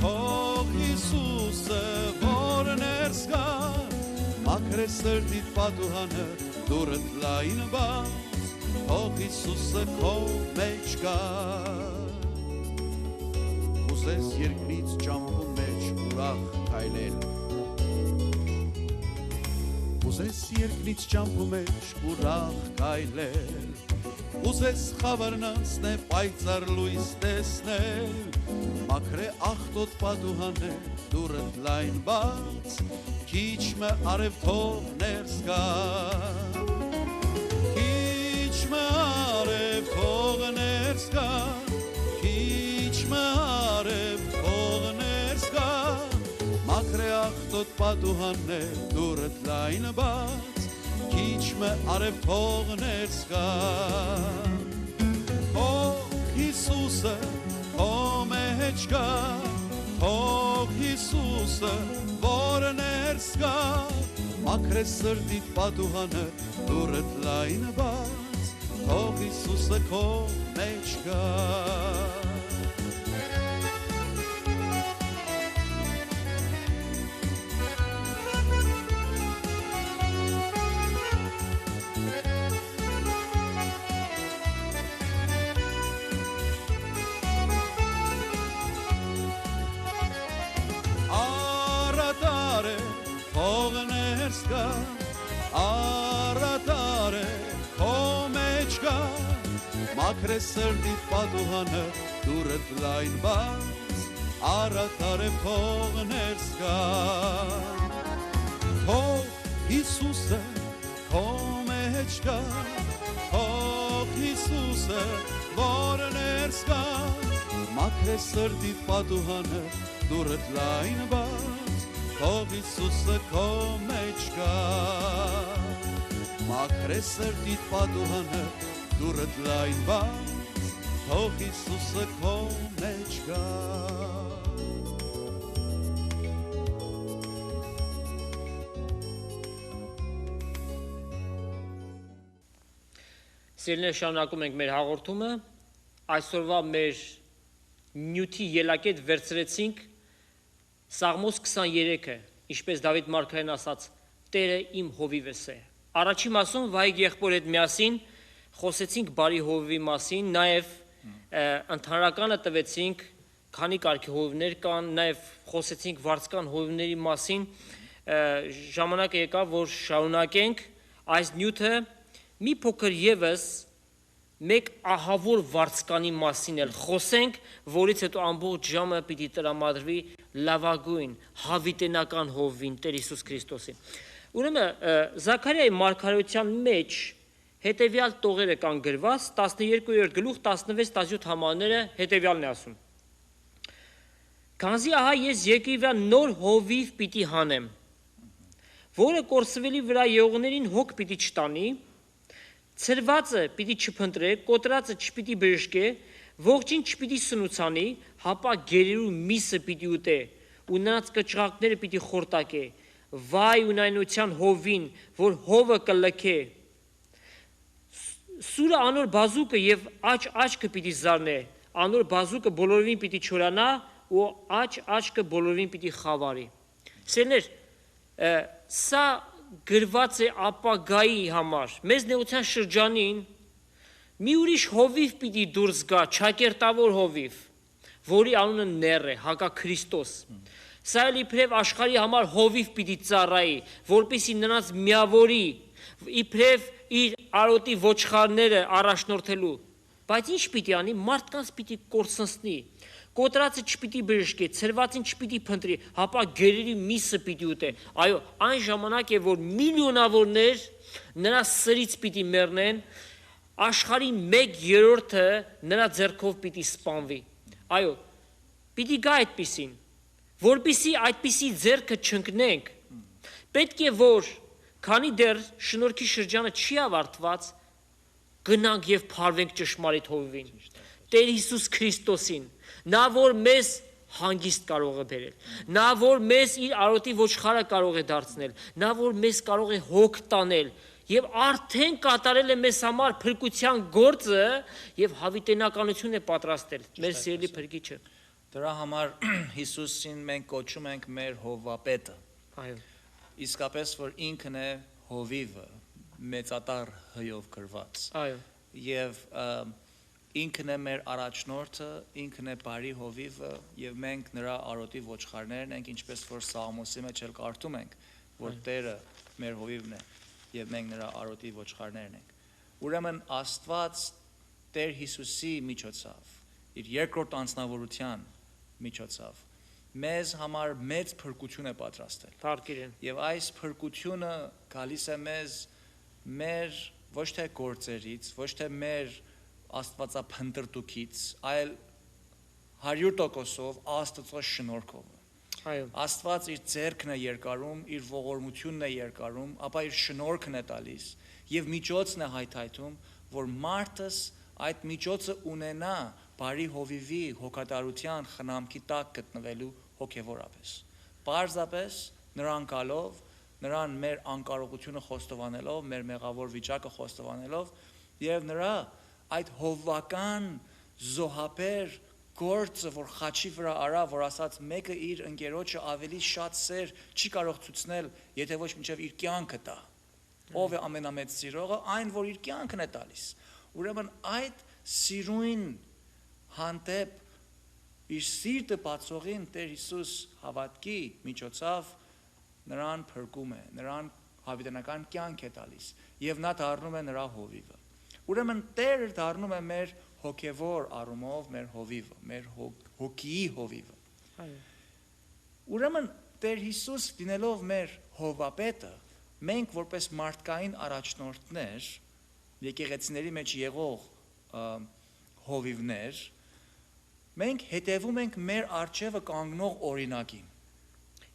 թող Հիսուսը որ ներս գա, մաքրե սրտիդ պատուհանը դուրդ լայն բաց, թող Հիսուսը քո մեջ կա։ Ուզես երկրից ճամփու մեջ ուրախ քայլել, ուզես երկրից ճամփու մեջ ուրախ քայլել, ուզես խավարն անցնել պայծառ լույս տեսնել, մաքրե աղտոտ պատուհանը դուրդ լայն բաց, քիչ մը արև թող ներս գա, քիչ մը արև թող ներս գա, քիչ մը արև թող ներս գա, մաքրե աղտոտ պատուհանը դուրդ լայն բաց, քիչ մը արև թող ներս գա, թող Հիսուսը քո մեջ կա թող Հիսուսը որ ներս գա մաքրես սրտիդ պատուհանը դուրդ լայն բաց թող Հիսուսը քո մեջ կա Արատար է քո մեջ կա մաքրես սրտիդ պատուհանը դուրդ լայն բաց արատար է թող ներս գա թող Հիսուսը քո մեջ կա թող Հիսուսը որ ներս գա մաքրես սրտիդ պատուհանը դուրդ լայն բաց թող Հիսուսը քո մեջ կա մաքրես սրտիդ պատուհանը դուրդ լայն բաց թող Հիսուսը քո մեջ կա Սիրելիներ, շարունակում ենք մեր հաղորդումը այսօրվա մեր նյութի ելակետ վերցրեցինք Սաղմոս 23-ը, ինչպես Դավիթ մարգարեն ասաց, Տերը իմ հովիվս է։ Առաջին մասում վայք եղբոր հետ միասին խոսեցինք բարի հովիվի մասին, նաև ընդհանրականը տվեցինք, քանի կարգի հովիվներ կան, նաև խոսեցինք վարձկան հովիվների մասին, ժամանակը եկավ, որ շարունակենք այս նյութը մի փոքր ևս մեկ ահավոր վարձկանի մասին էլ խոսենք, որից հետո ամբողջ ժամը պիտի տրամադրվի լավագույն հավիտենական հովվին Տեր Հիսուս Քրիստոսին։ Ուրեմն Զաքարիայի մարգարեության մեջ հետևյալ տողերը կան գրված 12-րդ գլուխ 16-17 համարները հետևյալն է ասում. Քանզի ահա ես երկրի վրա նոր հովիվ պիտի հանեմ, որը կորսվելի վրա եղողներին հոգ պիտի չտանի, ցրվածը պիտի չփնտրե, կոտրածը չպիտի բժշկե, ողջին չպիտի սնուցանի, հապա գերերու միսը պիտի ուտե, ու նրանց կճղակները պիտի խորտակե, վայ ունայնության հովին, որ հովը կլքե, սուրը անոր բազուկը և աչքը պիտի զարնե, անոր բազուկը բոլորովին պիտի չորանա, ու աչքը բոլորովին պիտի խավարի։ Սիրելիներ, սա գրված է ապագայի համար, մեզ նեղության շրջանին մի ուրիշ հովիվ պիտի դուրս գա, ճակերտավոր հովիվ, որի անունը Ներ է, հակա Քրիստոս։ Սա էլ իբրև աշխարհի համար հովիվ պիտի ծառայի, որպեսզի նրանց միավորի, իբրև իր արոտի ոչխարները առաջնորդելու։ Բայց ինչ պիտի անի, մարդկանց պիտի կորսնցնի, կոտրածը չպիտի բժշկի, ցրվածին չպիտի փնտրի, հապա գերերի միսը պիտի ուտե։ Այո, այն ժամանակ է, որ միլիոնավորներ նրա սրից պիտի մեռնեն, աշխարհի 1/3-ը նրա ձեռքով պիտի սպանվի։ Այո, պիտի գա այդպիսին, որպեսզի այդպիսի ձեռքը չընկնենք, պետք է որ քանի դեռ շնորհքի շրջանը չի ավարտված, գնանք եւ փարվենք ճշմարիտ հովիվին, Տեր Հիսուս Քրիստոսին, նա որ մեզ հանգիստ կարող է բերել, նա որ մեզ իր արոտի ոչխարը կարող է դարձնել, նա որ մեզ կարող է հոգ տանել եւ արդեն կատարել է մեզ համար փրկության գործը եւ հավիտենականություն է պատրաստել մեր սիրելի փրկիչը։ Դրա համար Հիսուսին մենք կոչում ենք մեր հովվապետը։ Այո։ Իսկապես որ ինքն է հովիվը, մեծատար հյով գրված։ Այո։ Եվ ինքն է մեր առաջնորդը, ինքն է բարի հովիվը եւ մենք նրա արոտի ոչխարներն ենք, ինչպես որ Սաղմոսի մեջ էլ կարդում ենք, որ Տերը մեր հովիվն է եւ մենք նրա արոտի ոչխարներն ենք։ Ուրեմն Աստված Տեր Հիսուսի միջոցով, իր երկրորդ անձնավորության միջոցով մեզ համար մեծ փրկություն է պատրաստել։ Փառքին։ Եվ այս փրկությունը գալիս է մեզ մեր ոչ թե գործերից, ոչ թե մեր աստվածափնտրտուքից, այլ 100%-ով Աստծո շնորհքով։ Այո։ Աստված իր ձեռքն է երկարում, իր ողորմությունն է երկարում, ապա իր շնորհքն է տալիս եւ միջոցն է հայթայթում, որ մարդս այդ միջոցը ունենա, բարի հովիվի հոգատարության խնամքի տակ գտնվելու հոգևորապես։ Պարզապես նրան գալով, նրան մեր անկարողությունը խոստովանելով, մեր մեղավոր վիճակը խոստովանելով եւ նրա այդ հովվական զոհաբեր գործը, որ խաչի վրա արա, որ ասած մեկը իր ընկերոջը ավելի շատ սեր չի կարող ցուցնել, եթե ոչ մինչև իր կյանքը տա։ Ով է ամենամեծ սիրողը, այն որ իր կյանքն է տալիս։ Ուրեմն այդ սիրուն հանդեպ իր սիրտը բացողին Տեր Հիսուս հավատքի միջոցով նրան փրկում է, նրան հավիտենական կյանք է տալիս եւ նա դառնում է նրա հովիվը։ Ուրեմն Տերը դառնում է մեր հոգևոր առումով մեր հովիվը, մեր հոգիի հովիվը։ Ուրեմն Տեր Հիսուս լինելով մեր հովապետը, մենք որպես մարդկային առաջնորդներ, եկեղեցիների մեջ եղող հովիվներ, մենք հետևում ենք մեր առջևը կանգնող օրինակին։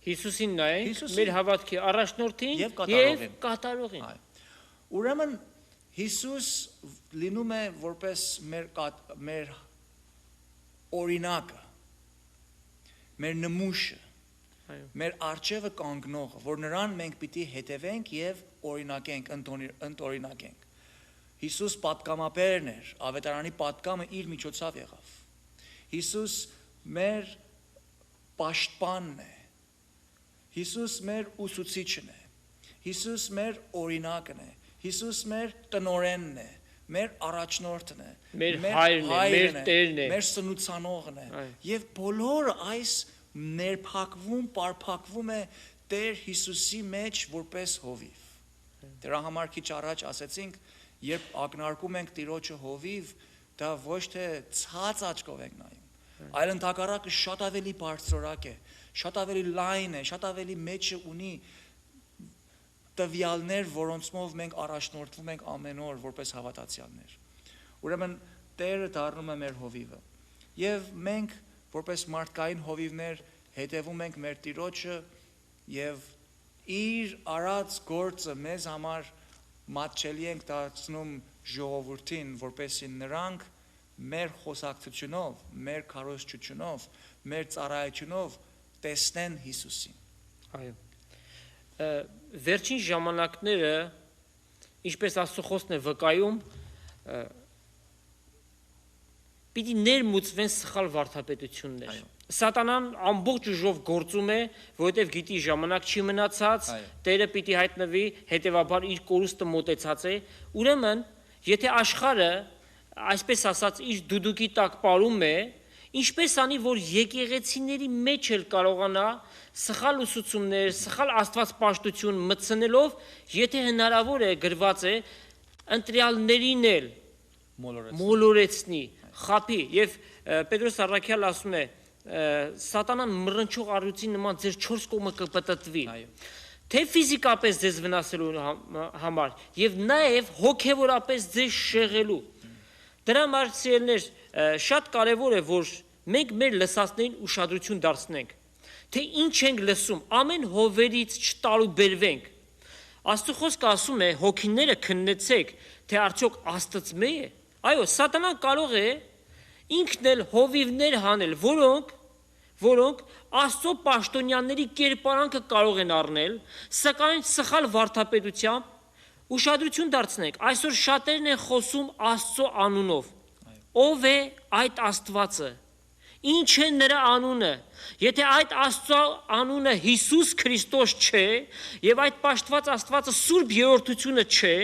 Հիսուսին նայենք, մեր հավատքի առաջնորդին եւ կատարողին։ Ուրեմն Հիսուս լինում է որպես մեր օրինակը, մեր նմուշը, մեր առջևը կանգնողը, որ նրան մենք պիտի հետևենք եւ օրինակենք, ընտօրինակենք։ Հիսուս պատգամաբերն էր, ավետարանի պատգամը իր միջոցով եղավ։ Հիսուս մեր պաշտպանն է։ Հիսուս մեր ուսուցիչն է։ Հիսուս մեր օրինակն է։ Հիսուս մեր տնօրենն է, մեր առաջնորդն է, մեր հայրն է, մեր տերն է, մեր սնուցանողն է։ Եվ բոլորը այս ներփակվում, պարփակվում է Տեր Հիսուսի մեջ որպես հովիվ։ Դրա համար քիչ առաջ ասեցինք, երբ ակնարկում ենք Տիրոջը հովիվ, դա ոչ թե ցած աչքով ենք նայում, այլ ընդհակառակը շատ ավելի բարձրորակ է, շատ ավելի լայն է, շատ ավելի մեջը ունի տվյալներ, որոնցով մենք առաջնորդվում ենք ամեն օր որպես հավատացյալներ։ Ուրեմն Տերը դառնում է մեր հովիվը։ Եվ մենք որպես մարդկային հովիվներ հետևում ենք մեր Տիրոջը եւ իր արած գործը մեզ համար մատչելի ենք դարձնում ժողովրդին, որպեսզի նրանք մեր խոսակցությունով, մեր քարոզչությունով, մեր ծառայությունով տեսնեն Հիսուսին։ Այո։ Վերջին ժամանակները, ինչպես Աստծո խոսքն է վկայում, պիտի ներմուծվեն սխալ վարդապետություններ։ Սատանան ամբողջ ուժով գործում է, որովհետև գիտի ժամանակ չի մնացած, Տերը պիտի հայտնվի, հետևաբար իր կորուստը մոտեցած է։ Ուրեմն, եթե աշխարհը, այսպես ասած, իր դուդուկի տակ ապարում է, ինչպես անի, որ եկեղեցիների մեջ էլ կարողանա սխալ ուսուցումներ, սխալ աստվածպաշտություն մտցնելով, եթե հնարավոր է գրված է, ընտրյալներին էլ մոլորեցնի, խափի, եւ Պետրոս Առաքյալ ասում է, սատանան մռնչող առյուծի նման ձեր 4 կողմը կպտտվի, թե ֆիզիկապես ձեզ վնասելու համար, եւ նաեւ հոգեվորապես ձեզ շեղելու։ Դրա համար սիրելիներ, շատ կարևոր է, որ մենք մեր լսածներին ուշադրություն դարձնենք, թե ինչ ենք լսում, ամեն հովերից չտարուբերվենք։ Աստծո խոսքը ասում է, հոգիները քննեցեք, թե արդյոք Աստծո է։ Այո, սատանան կարող է ինքն էլ հովիվներ հանել, որոնք Աստծո պաշտոնյաների կերպարանքը կարող են առնել, սակայն սխալ վարդապետությամբ ուշադրություն դարձնենք, այսօր շատերն են խոսում Աստծո անունով։ Ով է այդ Աստվածը։ Ինչ է նրա անունը։ Եթե այդ Աստծո անունը Հիսուս Քրիստոս չէ, եւ այդ պաշտված Աստվածը Սուրբ Երրորդությունը չէ,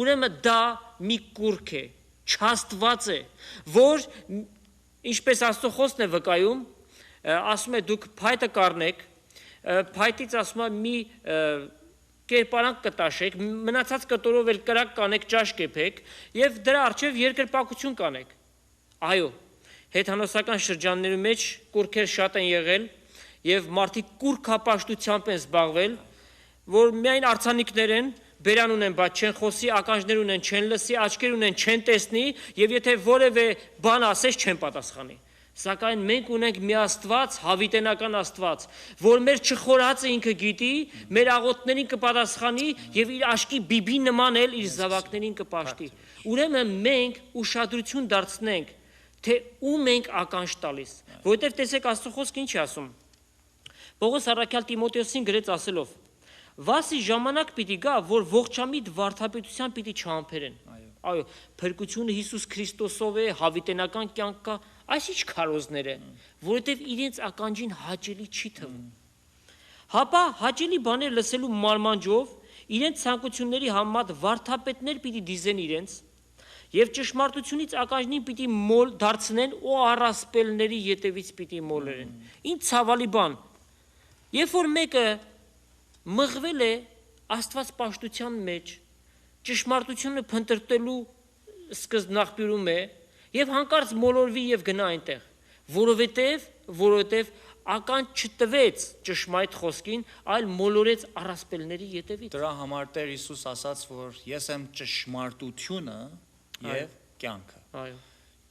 ուրեմն դա մի կուրք է, չաստված է, որ ինչպես Աստծո խոսքն է վկայում, ասում է դուք փայտը կառնեք, փայտից ասում է մի կերպարանք կտաշեք, մնացած կտորով էլ կրակ կանեք, ճաշ կեփեք եւ դրա առջեւ երկրպագություն կանեք։ Այո, հեթանոսական շրջանների մեջ կուրքեր շատ են եղել եւ մարդիկ կուրքապաշտությամբ են զբաղվել, որ միայն արձանիկներ են, բերան ունեն, բայց չեն խոսի, ականջներ ունեն, չեն լսի, աչքեր ունեն, չեն տեսնի եւ եթե որևէ բան ասես, չեն պատասխանի։ Սակայն մենք ունենք մի Աստված, հավիտենական Աստված, որ մեր չխորացը ինքը գիտի, մեր աղոթներին կպատասխանի եւ իր աշկի բիբի նման էլ իր զավակներին կպաշտի։ Ուրեմն մենք ուշադրություն դարձնենք, թե ում ենք ականջ տալիս, որովհետև տեսեք Աստծո խոսքը ինչ է ասում։ Պողոս առաքյալ Տիմոթեոսին գրեց ասելով. «Վասի ժամանակ պիտի գա, որ ողջամիտ վարդապետության պիտի չհամբերեն»։ Այո, փրկությունը Հիսուս Քրիստոսով է, հավիտենական կյանք կա, այս ինչ քարոզներ է, որովհետև իրենց ականջին հաճելի չի թվում։ Հապա հաճելի բաներ լսելու մարմանջով իրենց ցանկությունների համեմատ վարդապետներ պիտի դիզեն իրենց եւ ճշմարտությունից ականջին պիտի մոլ դարձնեն ու առասպելների ետևից պիտի մոլերեն։ Ինչ ցավալի բան։ Երբ որ մեկը մղվել է Աստված պաշտության մեջ, ճշմարտությունը փնտրտելու սկզբնաղբյուրում է եւ հանկարծ մոլորվի եւ գնա այնտեղ, որովհետեւ ականջ չտվեց ճշմարիտ խոսքին, այլ մոլորեց առասպելների ետևից։ Դրա համար Տեր Հիսուս ասաց, որ ես եմ ճշմարտությունը եւ կյանքը։ Այո։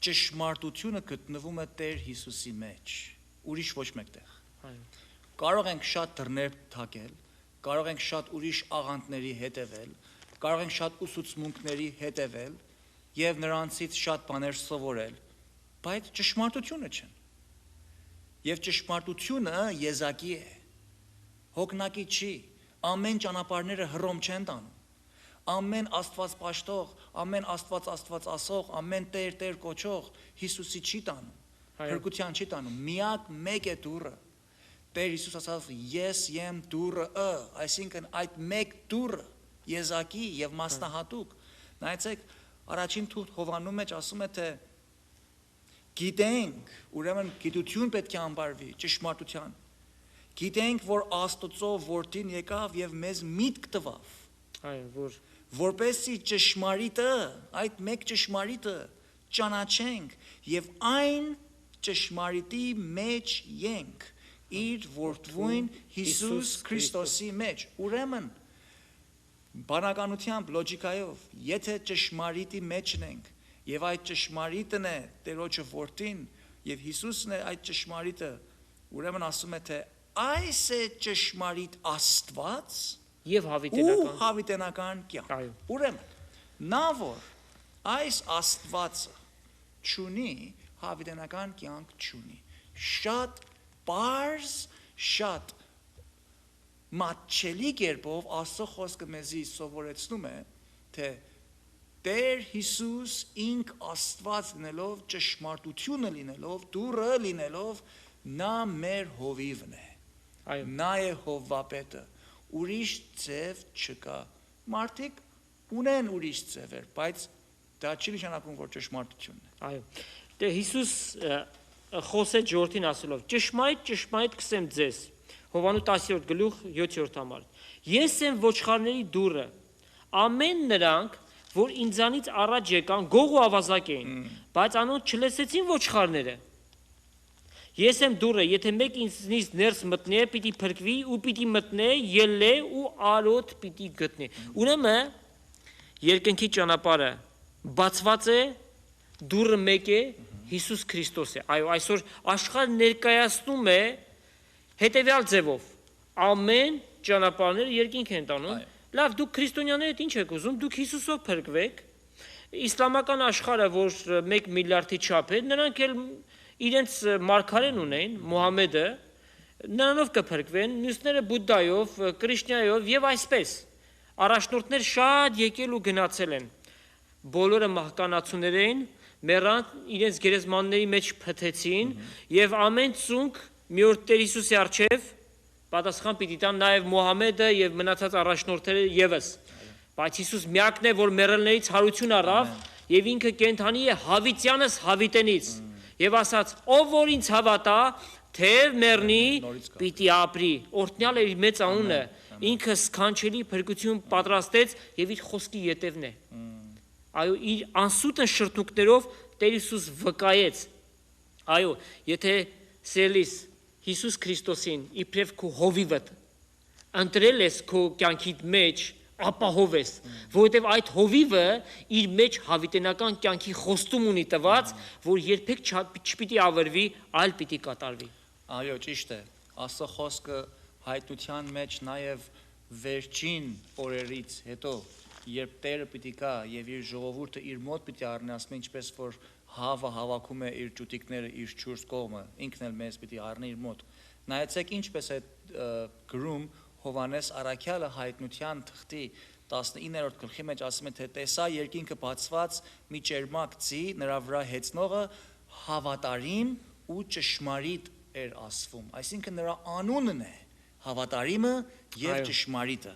Ճշմարտությունը գտնվում է Տեր Հիսուսի մեջ, ուրիշ ոչ մեկտեղ։ Այո։ Կարող ենք շատ դռներ թակել, կարող ենք շատ ուրիշ աղանդների հետևել, կարող ենք շատ ուսուցմունքների հետևել եւ նրանցից շատ բաներ սովորել, բայց ճշմարտությունը չեն։ Եվ ճշմարտությունը եզակի է, հոգնակի չի, ամեն ճանապարհները հռոմ չեն տանում, ամեն Աստված պաշտող, ամեն Աստված ասող, ամեն Տեր կոչող Հիսուսի չի տանում, փրկության չի տանում, միակ մեկ է դուռը։ Տեր Հիսուս ասաց, ես եմ դուռը, այսինքն այդ մեկ դուռը եզակի եւ մասնահատուկ։ Նայեցեք, առաջին թուղթ Հովաննու մեջ ասում է, թե գիտենք, ուրեմն գիտություն պետք է ամբարվի ճշմարտության։ Գիտենք, որ Աստծո որդին եկավ եւ մեզ միտք տվավ։ Այո, որպեսզի ճշմարիտը, այդ մեկ ճշմարիտը ճանաչենք եւ այն ճշմարիտի մեջ ենք, իր որդվույն Հիսուս Քրիստոսի մեջ։ Ուրեմն բանականությամբ, լոջիկայով, եթե ճշմարիտի մեջն ենք եւ այդ ճշմարիտն է Տերոջը որդին եւ Հիսուսն է այդ ճշմարիտը, ուրեմն ասում է, թե այս է ճշմարիտ Աստված եւ հավիտենական կյանք։ Ուրեմն նա որ այս Աստվածը չունի, հավիտենական կյանք չունի։ Շատ պարզ, շատ մատչելի կերպով Աստծո խոսքը մեզի սովորեցնում է, թե Տեր Հիսուս ինք Աստված լինելով, ճշմարտությունը լինելով, դուռը լինելով, նա մեր հովիվն է։ Նա է հովվապետը, ուրիշ ձև չկա։ Մարդիկ ունեն ուրիշ ձևեր, բայց դա չի նշանակում, որ ճշմարտությունն է։ Այո։ Դե Հիսուս խոսեց ժողովրդին ասելով. ճշմարիտ կսեմ ձեզ։ Հովանու 10-րդ գլուխ 7-րդ համար։ Ես եմ ոչխարների դուռը։ Ամեն նրանք, որ ինձանից առաջ եկան, գող ու ավազակ էին, բայց անոնց չլսեցին ոչխարները։ Ես եմ դուռը, եթե մեկ ինձնից ներս մտնի, պիտի փրկվի ու պիտի մտնե, ելլե ու արոտ պիտի գտնի։ Ուրեմն երկնքի ճանապարհը բացված է, դուռը մեկ է, Հիսուս Քրիստոս է։ Այո, այսօր աշխարհը ներկայացնում է հետևյալ ձևով. ամեն ճանապարհները երկինք են տանում։ Լավ, դուք քրիստոնյաները ինչ եք ուզում, դուք Հիսուսով փրկվեք։ Իսլամական աշխարհը, որ 1 միլիարդի չափ է, նրանք էլ իրենց մարգարեն ունեն, Մուհամեդը, նրանով կփրկվեն, մյուսները Բուդդայով, Կրիշնայով եւ այսպես։ Առաջնորդներ շատ եկել ու գնացել են։ Բոլորը մահկանացուներ էին, մեռան, իրենց գերեզմանների մեջ փթեցին եւ ամեն ծունկ մի օր Տեր Հիսուսի առջև պատասխան պիտի տան նաև Մուհամեդը եւ մնացած առաջնորդները եւս։ Բայց Հիսուս միակն է, որ մեռելներից հարություն առավ եւ ինքը կենթանի է հավիտյանս հավիտենից եւ ասաց. ով որ ինձ հավատա, թեև մեռնի, պիտի ապրի։ Օրհնյալ է իր մեծ անունը, ինքը սքանչելի փրկություն պատրաստեց եւ իր խոսքի յետևն է։ Այո, իր անսուտն շրթունքներով Տեր Հիսուս վկայեց։ Այո, եթե սիրելիս Հիսուս Քրիստոսին իբրև քո հովիվդ ընտրել ես քո կյանքի մեջ, ապահով ես, որովհետև այդ հովիվը իր մեջ հավիտենական կյանքի խոստում ունի տված, որ երբեք չպիտի ավերվի, այլ պիտի կատարվի։ Այո, ճիշտ է։ Աստծո խոսքը հայտության մեջ նաև վերջին օրերից հետո երբ Տերը պիտի գա եւ իր ժողովուրդը իր մոտ պիտի առնի, ասում ինչպես որ հավը հավաքում է իր ճուտիկները իր չորս կողմը, ինքն էլ մեզ պիտի առնի իր մոտ։ Նայեցեք ինչպես է գրում Հովանես Առաքյալը հայտնության թղթի 19-րդ գլխի մեջ ասում է թե տեսա երկինքը բացված մի ճերմակ ձի նրա վրա հեծնողը հավատարիմ ու ճշմարիտ էր ասվում, այսինքն նրա անունն է հավատարիմը եւ ճշմարիտը։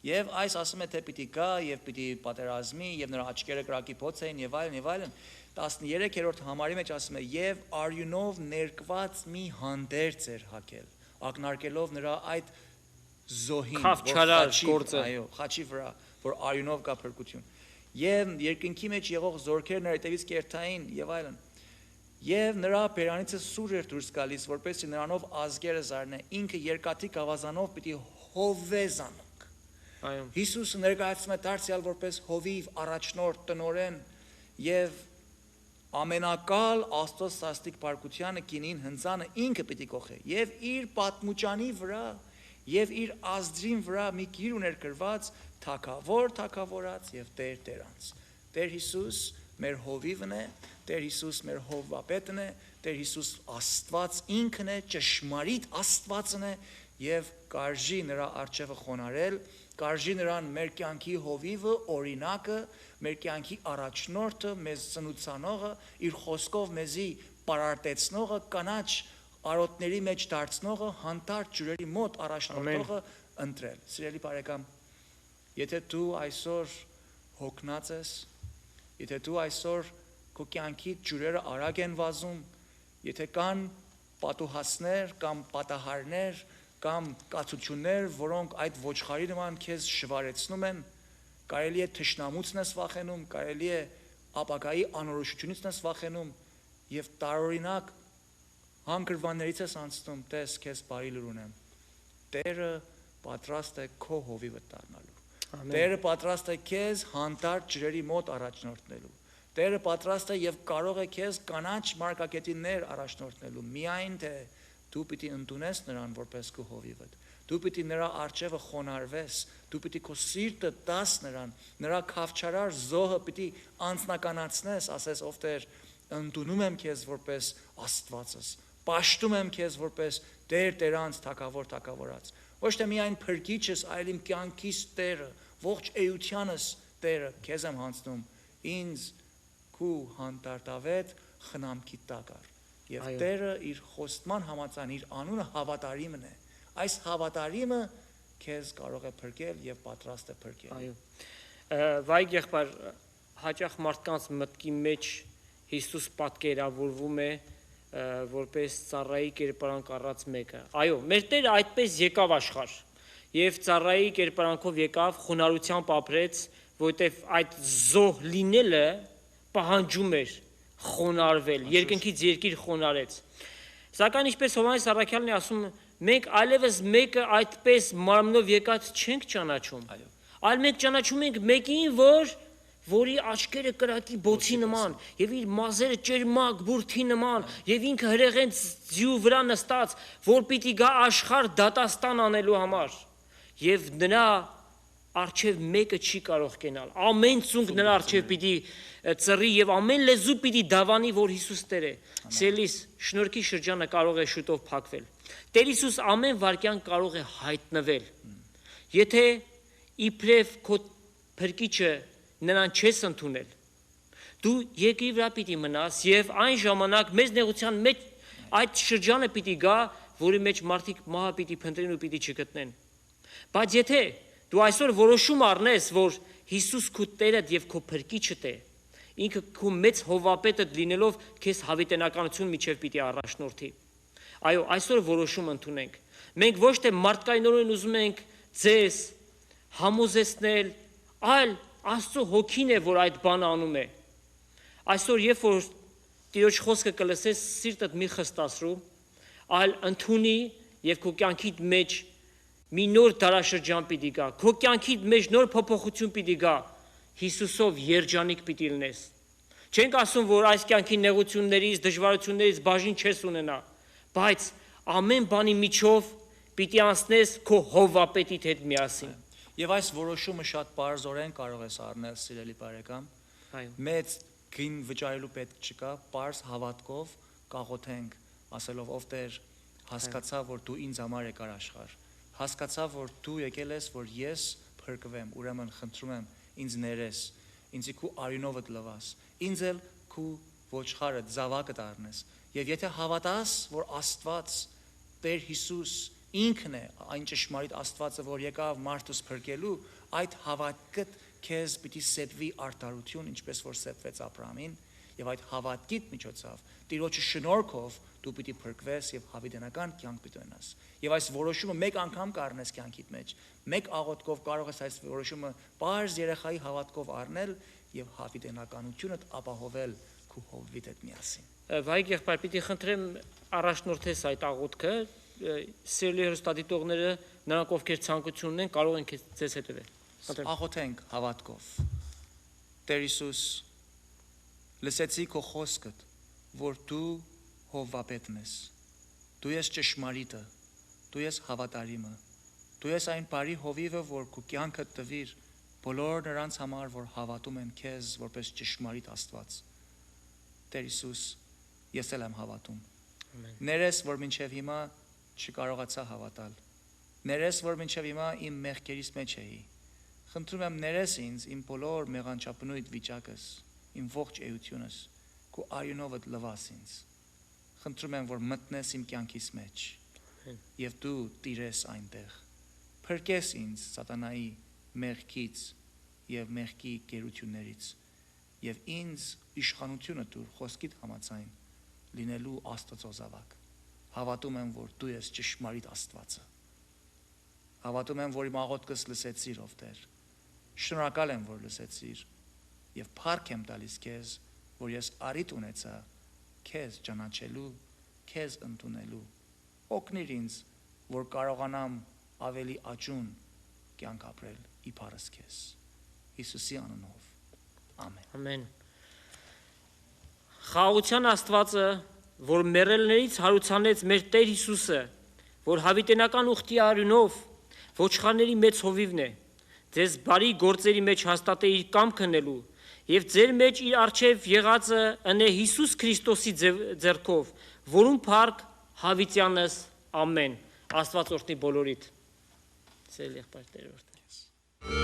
Եվ այս ասում է թե պիտի գա եւ պիտի պատերազմի եւ նրա աչքերը կրակի փոց էին եւ այլն 13-րդ համարի մեջ ասում է եւ արյունով ներկված մի հանդերձ էր հագել ակնարկելով նրա այդ զոհին այո խաչի վրա որ արյունով կա փրկություն եւ երկնքի մեջ եղող զորքերը նրա հետևից կերթային եւ այլն եւ նրա բերանիցը սուր էր դուրս գալիս որպեսզի նրանով ազգերը զարնե ինքը երկաթի գավազանով պիտի հովեզանք այո Հիսուսը ներկայացնում է դարձյալ որպես հովիվ առաջնորդ տնորեն եւ ամենակալ Աստծո սաստիկ բարգությանը կինին հնձանը ինքը պիտի կողե եւ իր պատմուճանի վրա եւ իր ազդրին վրա մի գիր ուներ գրված թագավոր թագավորած եւ Տեր Տերանց Տեր Հիսուս մեր հովիվն է Տեր Հիսուս մեր հովվապետն է Տեր Հիսուս Աստված ինքն է ճշմարիտ Աստվածն է եւ կարժի նրա արչեւը խոնարել կարժի նրան մեր կյանքի հովիվը օրինակը մեր կյանքի առաջնորդը մեզ ծնուցանողը իր խոսքով մեզի պարարտեցնողը կանաչ արոտների մեջ դարձնողը հանդարտ ջուրերի մոտ առաջնորդողը ընտրել սիրելի բարեկամ եթե դու այսօր հոգնած ես եթե դու այսօր քո կյանքի ջուրերը արագ են վազում եթե կան պատուհասներ կամ պատահարներ կամ կացություններ որոնք այդ ոչխարի նման քեզ շվարեցնում են կարելի է թշնամուցն ես վախենում կարելի է ապագայի անորոշությունից ես վախենում եւ տարօրինակ հանգրվաններից ես անցնում տես քեզ բարի լուր ունեմ Տերը պատրաստ է քո հովիվը դառնալու Տերը պատրաստ է քեզ հանդարտ ջրերի մոտ առաջնորդնելու Տերը պատրաստ է եւ կարող է քեզ կանաչ մարգագետիններ առաջնորդնելու միայն թե դու պիտի ընդունես նրան որպես քո հովիվը դու պիտի նրա արչեւը խոնարհվես դու պիտի քո սիրտը տաս նրան նրա խավչարար զոհը պիտի անձնականացնես ասես ով Տեր ընդունում եմ քեզ որպես Աստվածս պաշտում եմ քեզ որպես Տեր Տերանց թագավոր թագավորած ոչ թե միայն փրկիչս այլ իմ կյանքիս Տերը ողջ էությանս Տերը քեզ եմ հանձնում ինձ քու հանդարտավետ խնամքի տակար եւ Տերը իր խոստման համաձայն իր անունը հավատարիմն է այս հավատարիմը քեզ կարող է փրկել եւ պատրաստ է փրկել այո վայ եղբայր հաճախ մարդկանց մտքի մեջ Հիսուս պատկերավորվում է որպես ծառայի կերպարանք առած մեկը այո մեր Տերը այդպես եկավ աշխարհ եւ ծառայի կերպարանքով եկավ խոնարհությամբ ապրեց որտեվ այդ զոհ լինելը պահանջում էր խոնարհվել երկնքից երկիր խոնարհեց սակայն ինչպես Հովանես Առաքյալն է ասում մենք այլևս մեկը այդպես մարմնով եկած չենք ճանաչում այլ մենք ճանաչում ենք մեկին որի աչքերը կրակի բոցի նման եւ իր մազերը ճերմակ բուրդի նման եւ ինքը հրեղեն ձյու վրա նստած որ պիտի գա աշխարհ դատաստան անելու համար եւ նրա արչեւ մեկը չի կարող կենալ ամեն ծունկ նրա արչեւ պիտի ծռի եւ ամեն լեզու պիտի դավանի որ Հիսուս Տեր է սելիս շնորհքի շրջանը կարող է շուտով փակվել Տեր Հիսուս ամեն վարքյան կարող է հայտնվել եթե իբրև քո փրկիչը նրան չես ընդունել դու երկրի վրա պիտի մնաս եւ այն ժամանակ մեծ նեղության մեջ այդ շրջանը պիտի գա որի մեջ մարդիկ մահը պիտի փնտրեն ու պիտի չգտնեն բայց եթե դու այսօր որոշում առնես որ Հիսուս քո Տերդ եւ քո փրկիչդ է ինքը քո մեծ հովապետդ լինելով քեզ հավիտենականություն միջև պիտի առաջնորդի այո այսօր որոշում ընդունենք մենք ոչ թե մարդկայնորեն ուզում ենք ձեզ համոզեցնել այլ Աստծո հոգին է որ այդ բանը անում է այսօր երբ որ Տիրոջ խոսքը կլսես սիրտդ մի խստացրու այլ ընդունի եւ քո կյանքի մեջ մի նոր դարաշրջան պիտի գա քո կյանքի մեջ նոր փոփոխություն պիտի գա Հիսուսով երջանիկ պիտի լինես չենք ասում որ այս կյանքի նեղություններից դժվարություններից բաժին չես ունենա բայց ամեն բանի միջով պիտի անցնես քո հովապետիդ հետ միասին Եվ այս որոշումը շատ բարձորեն կարող ես առնել, սիրելի բարեկամ։ Այո։ Մեծ գին վճարելու պետք չկա, բարձ հավատքով կաղոթենք, ասելով ով Տեր, հասկացա, որ դու ինձ համար եկար աշխարհ։ Հասկացա, որ դու եկել ես, որ ես փրկվեմ, ուրեմն խնդրում եմ, ինձ ներես, ինձ քու արյունովդ լվաս, ինձ էլ քու ոչխարը զավակը դառնես։ Եվ եթե հավատաս, որ Աստված Տեր Հիսուս ինքն է այն ճշմարիտ Աստվածը, որ եկավ մարդուս փրկելու, այդ հավատքդ քեզ պիտի սեպվի արդարություն, ինչպես որ սեպվեց Աբրահամին, եւ այդ հավատքիդ միջոցով Տիրոջի շնորհքով դու պիտի փրկվես եւ հավիտենական կյանք պիտի ունենաս։ Եվ այս որոշումը մեկ անգամ կառնես կյանքիդ մեջ, մեկ աղոթքով կարող ես այս որոշումը բարձ երեխայի հավատքով առնել եւ հավիտենականությունդ ապահովել քու հովիվիդ հետ միասին։ Վայք եղբայր, պիտի խնդրեմ առաջնորդես այդ աղոթքը, սիրելի հեռուստադիտողները, նրանք ովքեր ցանկություն ունեն, կարող են ձեզ հետևել։ Աղոթենք հավատքով։ Տեր Հիսուս, լսեցի քո խոսքդ, որ դու հովվապետն ես։ Դու ես ճշմարիտը, դու ես հավատարիմը, դու ես այն բարի հովիվը, որ քո կյանքը տվիր բոլոր նրանց համար, որ հավատում են քեզ որպես ճշմարիտ Աստված։ Տեր Հիսուս, ես էլ եմ հավատում։ Ներես, որ մինչև հիմա չկարողացա հավատալ։ Ներես, որ մինչև հիմա իմ մեղքերից մեջ էի։ Խնդրում եմ ներես ինձ իմ բոլոր մեղանչապնույթ վիճակս, իմ ողջ էությունս, քո արյունովդ լվաս ինձ։ Խնդրում եմ, որ մտնես իմ կյանքիս մեջ եւ դու տիրես այնտեղ։ Փրկես ինձ սատանայի մեղքից եւ մեղքի գերություններից եւ ինձ իշխանությունը տուր խոսքիդ համաձայն լինելու Աստծո զավակ։ Հավատում եմ, որ դու ես ճշմարիտ Աստվածը։ Հավատում եմ, որ իմ աղոթքս լսեցիր, ով Տեր։ Շնորհակալ եմ, որ լսեցիր եւ փառք եմ տալիս քեզ, որ ես առիթ ունեցա քեզ ճանաչելու, քեզ ընդունելու։ Օգնիր ինձ, որ կարողանամ ավելի աճուն կյանք ապրել իբարս քեզ։ Հիսուսի անունով։ Ամեն։ Ամեն։ Խաղաղության Աստվածը, որ մեռելներից հարուցանեց մեր Տեր Հիսուսը, որ հավիտենական ուխտի արյունով ոչխարների մեծ հովիվն է, ձեզ բարի գործերի մեջ հաստատե իր կամքը նելու եւ ձեր մեջ իր արչեւ եղածը ընե Հիսուս Քրիստոսի ձեռքով, որում փառք հավիտյանս ամեն։ Աստված օրհնի բոլորիդ։ Սիրելի եղբայր Տեր օրհնի։